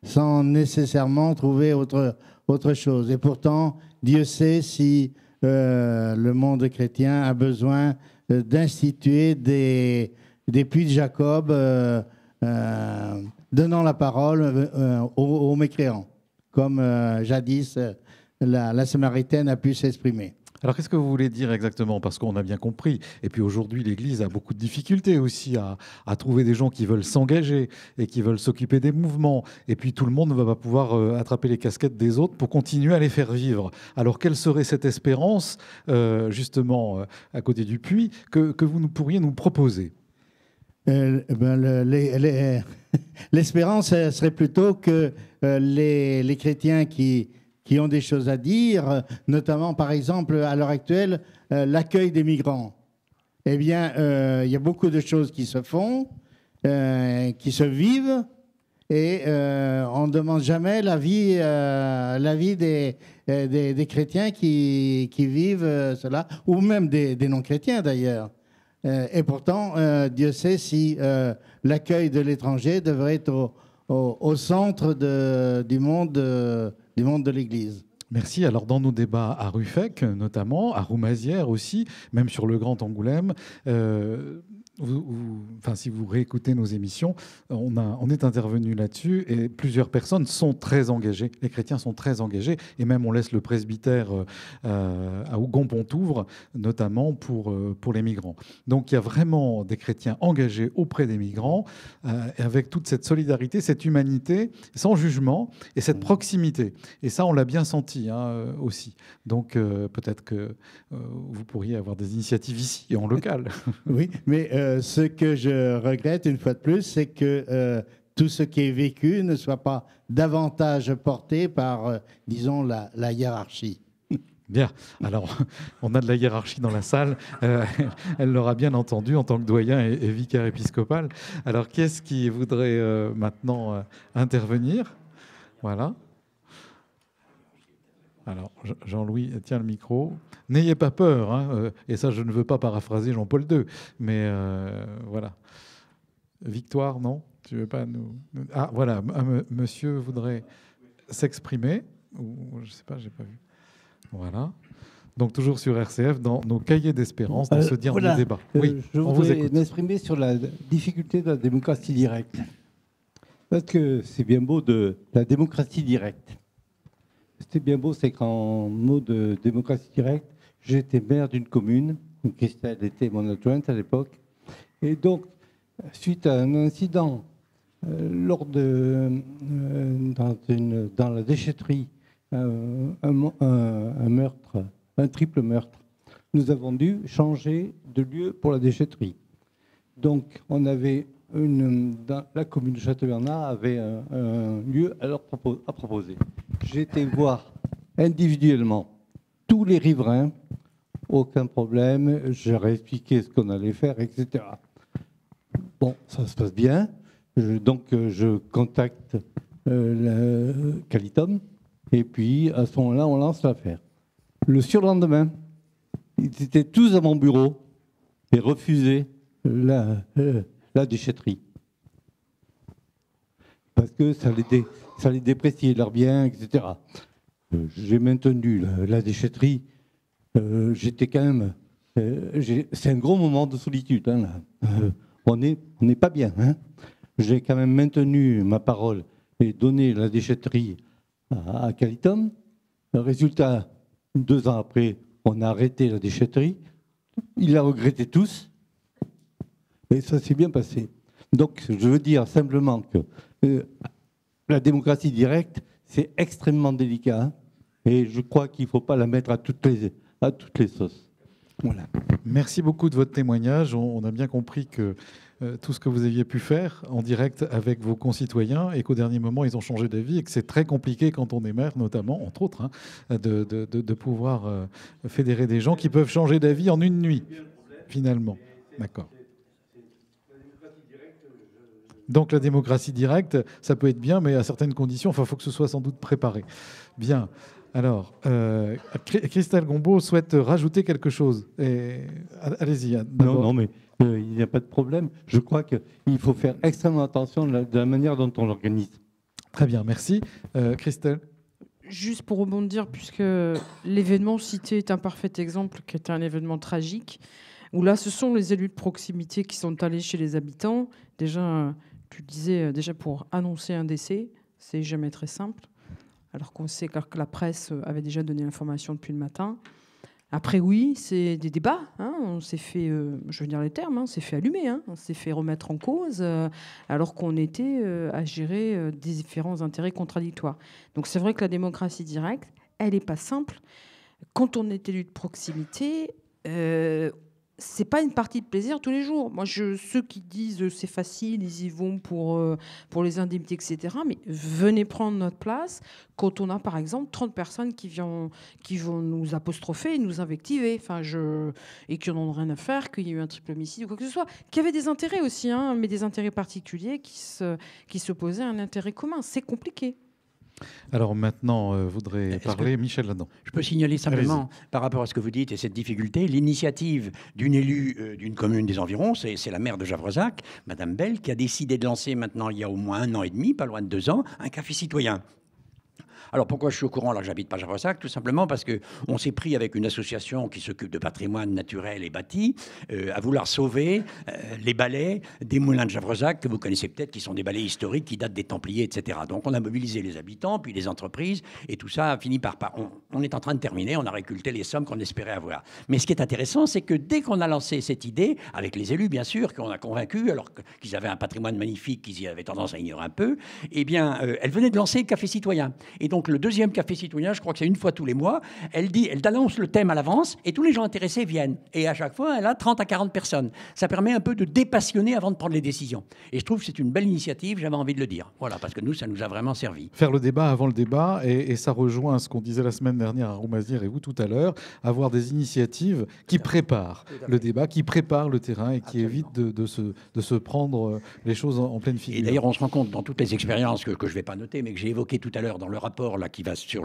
sans nécessairement trouver autre chose. Et pourtant, Dieu sait si le monde chrétien a besoin d'instituer des puits de Jacob donnant la parole aux mécréants, comme jadis la Samaritaine a pu s'exprimer. Alors, qu'est-ce que vous voulez dire exactement? Parce qu'on a bien compris. Et puis aujourd'hui, l'Église a beaucoup de difficultés aussi à trouver des gens qui veulent s'engager et qui veulent s'occuper des mouvements. Et puis tout le monde ne va pas pouvoir attraper les casquettes des autres pour continuer à les faire vivre. Alors, quelle serait cette espérance, justement, à côté du puits, que vous pourriez nous proposer? L'espérance serait plutôt que les chrétiens qui ont des choses à dire, notamment, par exemple, à l'heure actuelle, l'accueil des migrants. Eh bien, il y a beaucoup de choses qui se font, qui se vivent, et on ne demande jamais l'avis des chrétiens qui vivent cela, ou même des non-chrétiens d'ailleurs. Et pourtant, Dieu sait si l'accueil de l'étranger devrait être au centre du monde de l'Église. Merci. Alors, dans nos débats à Ruffec, notamment, à Roumazières aussi, même sur le Grand Angoulême, si vous réécoutez nos émissions, on est intervenu là-dessus et plusieurs personnes sont très engagées. Les chrétiens sont très engagés et même on laisse le presbytère à Ougon-Pontouvre, notamment pour les migrants. Donc il y a vraiment des chrétiens engagés auprès des migrants et avec toute cette solidarité, cette humanité, sans jugement et cette proximité. Et ça, on l'a bien senti aussi. Donc peut-être que vous pourriez avoir des initiatives ici et en local. Oui, mais ce que je regrette, une fois de plus, c'est que tout ce qui est vécu ne soit pas davantage porté par, disons, la hiérarchie. Bien. Alors, on a de la hiérarchie dans la salle. Elle l'aura bien entendu en tant que doyen et vicaire épiscopal. Alors, qui est-ce qui voudrait maintenant intervenir? Voilà. Alors, Jean-Louis, tiens le micro. N'ayez pas peur, hein, et ça, je ne veux pas paraphraser Jean-Paul II, mais voilà. Victoire, non? Tu veux pas nous... Ah, voilà, monsieur voudrait s'exprimer, ou je ne sais pas, j'ai pas vu. Voilà. Donc, toujours sur RCF, dans nos cahiers d'espérance, dans ce dernier débat. Oui, je voudrais m'exprimer sur la difficulté de la démocratie directe. Parce que c'est bien beau de la démocratie directe. C'était bien beau, c'est qu'en mot de démocratie directe, j'étais maire d'une commune, Christelle était mon adjointe à l'époque, et donc, suite à un incident, dans la déchetterie, un meurtre, un triple meurtre, nous avons dû changer de lieu pour la déchetterie. Donc, on avait la commune de Château-Bernard avait un lieu à proposer. J'ai été voir individuellement tous les riverains, aucun problème, j'ai expliqué ce qu'on allait faire, etc. Bon, ça se passe bien, donc je contacte Calitom, et puis à ce moment-là, on lance l'affaire. Le surlendemain, ils étaient tous à mon bureau et refusaient la déchetterie. Parce que ça les dépréciait leurs biens, etc. j'ai maintenu la déchetterie. J'étais quand même... c'est un gros moment de solitude. Hein, là. On n'est pas bien. Hein. J'ai quand même maintenu ma parole et donné la déchetterie à Calitom. Résultat, 2 ans après, on a arrêté la déchetterie. Ils la regrettaient tous. Et ça s'est bien passé. Donc, je veux dire simplement que la démocratie directe, c'est extrêmement délicat. Hein, et je crois qu'il ne faut pas la mettre à toutes les sauces. Voilà. Merci beaucoup de votre témoignage. On a bien compris que tout ce que vous aviez pu faire en direct avec vos concitoyens et qu'au dernier moment, ils ont changé d'avis et que c'est très compliqué quand on est maire, notamment, entre autres, hein, de pouvoir fédérer des gens qui peuvent changer d'avis en une nuit, finalement. D'accord. Donc la démocratie directe, ça peut être bien, mais à certaines conditions, il faut que ce soit sans doute préparé. Bien. Alors, Christelle Gombaud souhaite rajouter quelque chose. Allez-y. Non, mais il n'y a pas de problème. Je crois qu'il faut faire extrêmement attention de la manière dont on l'organise. Très bien, merci. Christelle? Juste pour rebondir, puisque l'événement cité est un parfait exemple, qui était un événement tragique, où là, ce sont les élus de proximité qui sont allés chez les habitants. Déjà, tu disais, déjà pour annoncer un décès, c'est jamais très simple. Alors qu'on sait que la presse avait déjà donné l'information depuis le matin. Après, oui, c'est des débats. Hein, on s'est fait, je veux dire les termes, hein, on s'est fait allumer, hein, on s'est fait remettre en cause, alors qu'on était à gérer des différents intérêts contradictoires. Donc c'est vrai que la démocratie directe, elle n'est pas simple. Quand on est élu de proximité, c'est pas une partie de plaisir tous les jours. Moi, ceux qui disent c'est facile, ils y vont pour les indemnités, etc. Mais venez prendre notre place quand on a, par exemple, 30 personnes qui vont nous apostropher et nous invectiver, et qui n'en ont rien à faire, qu'il y a eu un triple homicide ou quoi que ce soit, qui avaient des intérêts aussi, hein, mais des intérêts particuliers qui s'opposaient à un intérêt commun. C'est compliqué. Alors maintenant, voudrais parler Michel Ladan. Je peux signaler simplement, par rapport à ce que vous dites et cette difficulté, l'initiative d'une élue d'une commune des environs, c'est la maire de Javresac, Madame Bell, qui a décidé de lancer maintenant, il y a au moins 1 an et demi, pas loin de 2 ans, un café citoyen. Alors pourquoi je suis au courant alors que j'habite pas Javresac? Tout simplement parce qu'on s'est pris avec une association qui s'occupe de patrimoine naturel et bâti à vouloir sauver les balais des moulins de Javresac, que vous connaissez peut-être, qui sont des balais historiques qui datent des Templiers, etc. Donc on a mobilisé les habitants, puis les entreprises, et tout ça a fini par... On est en train de terminer, on a récolté les sommes qu'on espérait avoir. Mais ce qui est intéressant, c'est que dès qu'on a lancé cette idée, avec les élus bien sûr, qu'on a convaincus, alors qu'ils avaient un patrimoine magnifique, qu'ils y avaient tendance à ignorer un peu, eh bien, elle venait de lancer le café citoyen. Et donc le deuxième café citoyen, je crois que c'est 1 fois tous les mois, elle annonce le thème à l'avance et tous les gens intéressés viennent. Et à chaque fois, elle a 30 à 40 personnes. Ça permet un peu de dépassionner avant de prendre les décisions. Et je trouve que c'est une belle initiative, j'avais envie de le dire. Voilà, parce que nous, ça nous a vraiment servi. Faire le débat avant le débat, et ça rejoint ce qu'on disait la semaine dernière à Roumazières et vous tout à l'heure, avoir des initiatives qui préparent le débat, qui préparent le terrain et qui évitent de se prendre les choses en pleine figure. Et d'ailleurs, on se rend compte dans toutes les expériences que je ne vais pas noter, mais que j'ai évoquées tout à l'heure dans le rapport là, qui va sur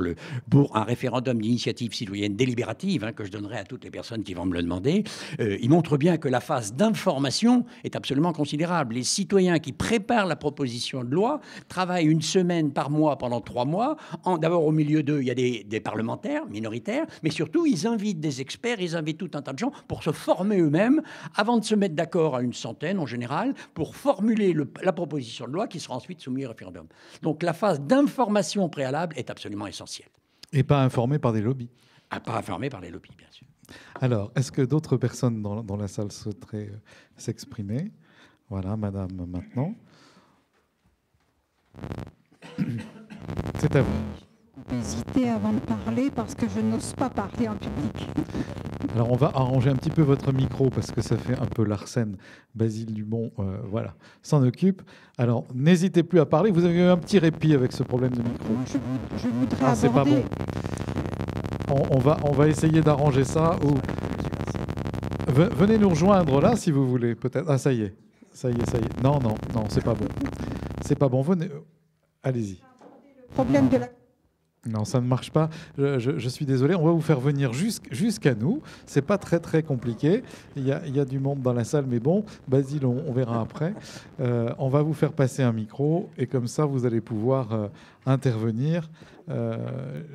pour un référendum d'initiative citoyenne délibérative, hein, que je donnerai à toutes les personnes qui vont me le demander, il montre bien que la phase d'information est absolument considérable. Les citoyens qui préparent la proposition de loi travaillent 1 semaine par mois pendant 3 mois. D'abord, au milieu d'eux, il y a des parlementaires minoritaires, mais surtout, ils invitent des experts, ils invitent tout un tas de gens pour se former eux-mêmes, avant de se mettre d'accord à 100 en général, pour formuler la proposition de loi qui sera ensuite soumise au référendum. Donc la phase d'information préalable est absolument essentielle. Et pas informé par des lobbies. Pas informé par les lobbies, bien sûr. Alors, est-ce que d'autres personnes dans la salle souhaiteraient s'exprimer? Voilà, madame, maintenant. C'est à vous. Hésiter avant de parler parce que je n'ose pas parler en public. Alors on va arranger un petit peu votre micro parce que ça fait un peu l'arsène. Basile Dumont, voilà, s'en occupe. Alors n'hésitez plus à parler. Vous avez eu un petit répit avec ce problème de micro. Moi, je voudrais aborder... c'est pas bon. On va essayer d'arranger ça. Venez nous rejoindre là si vous voulez. Peut-être. Ah ça y est. Non, c'est pas bon. C'est pas bon. Venez. Allez-y. Le problème de la... Non, ça ne marche pas. Je suis désolé. On va vous faire venir jusqu'à nous. C'est pas très très compliqué. Il y a du monde dans la salle, mais bon, Basile, on verra après. On va vous faire passer un micro et comme ça, vous allez pouvoir intervenir.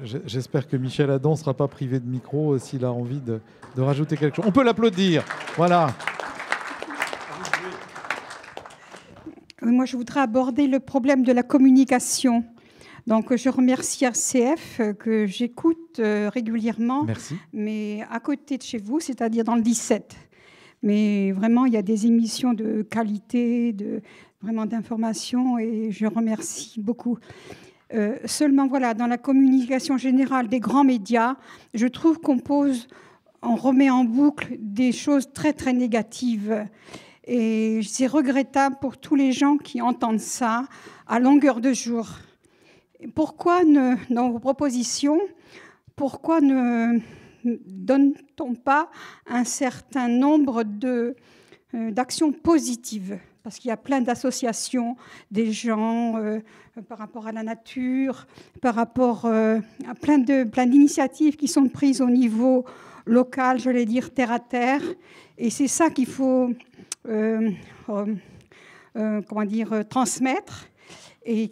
J'espère que Michel Adam ne sera pas privé de micro s'il a envie de rajouter quelque chose. On peut l'applaudir. Voilà. Moi, je voudrais aborder le problème de la communication. Donc, je remercie RCF que j'écoute régulièrement. Merci. Mais à côté de chez vous, c'est-à-dire dans le 17. Mais vraiment, il y a des émissions de qualité, vraiment d'information, et je remercie beaucoup. Seulement, voilà, dans la communication générale des grands médias, je trouve on remet en boucle des choses très, très négatives. Et c'est regrettable pour tous les gens qui entendent ça à longueur de jour. Pourquoi, dans vos propositions, pourquoi ne donne-t-on pas un certain nombre d'actions positives ? Parce qu'il y a plein d'associations, des gens par rapport à la nature, par rapport à plein d'initiatives qui sont prises au niveau local, je vais dire terre à terre. Et c'est ça qu'il faut transmettre. Et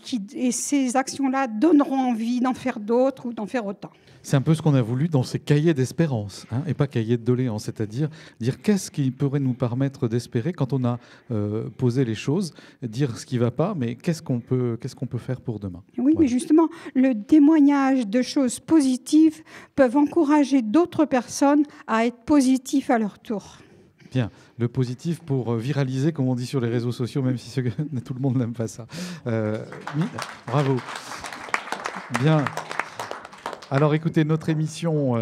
ces actions-là donneront envie d'en faire d'autres ou d'en faire autant. C'est un peu ce qu'on a voulu dans ces cahiers d'espérance, et pas cahiers de doléances, c'est-à-dire dire qu'est-ce qui pourrait nous permettre d'espérer quand on a posé les choses, dire ce qui ne va pas, mais qu'est-ce qu'on peut faire pour demain. Oui, voilà. Mais justement, le témoignage de choses positives peuvent encourager d'autres personnes à être positives à leur tour. Bien, le positif pour viraliser, comme on dit sur les réseaux sociaux, même si tout le monde n'aime pas ça. Bravo. Bien. Alors écoutez, notre émission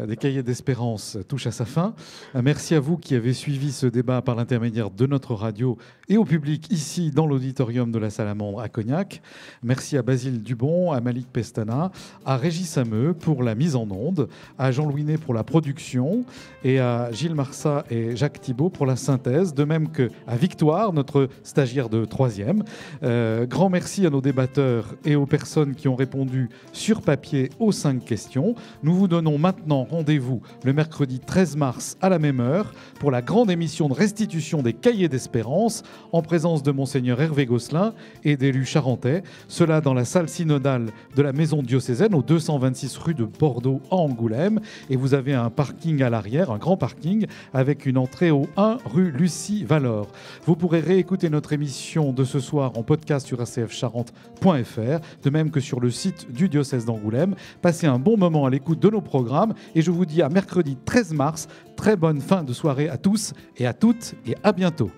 des Cahiers d'Espérance touche à sa fin. Merci à vous qui avez suivi ce débat par l'intermédiaire de notre radio et au public ici dans l'auditorium de la Salamandre à Cognac. Merci à Basile Dubon, à Malik Pestana, à Régis Sameux pour la mise en onde, à Jean-Louis Ney pour la production et à Gilles Marsat et Jacques Thibault pour la synthèse, de même qu'à Victoire, notre stagiaire de 3e. Grand merci à nos débatteurs et aux personnes qui ont répondu sur papier aux 5 questions. Nous vous donnons maintenant rendez-vous le mercredi 13 mars à la même heure pour la grande émission de restitution des Cahiers d'Espérance en présence de Monseigneur Hervé Gosselin et d'élus charentais. Cela dans la salle synodale de la maison diocésaine au 226 rue de Bordeaux à Angoulême. Et vous avez un parking à l'arrière, un grand parking avec une entrée au 1 rue Lucie Valor. Vous pourrez réécouter notre émission de ce soir en podcast sur rcfcharente.fr, de même que sur le site du diocèse d'Angoulême. Passez un bon moment à l'écoute de nos programmes et je vous dis à mercredi 13 mars. Très bonne fin de soirée à tous et à toutes et à bientôt.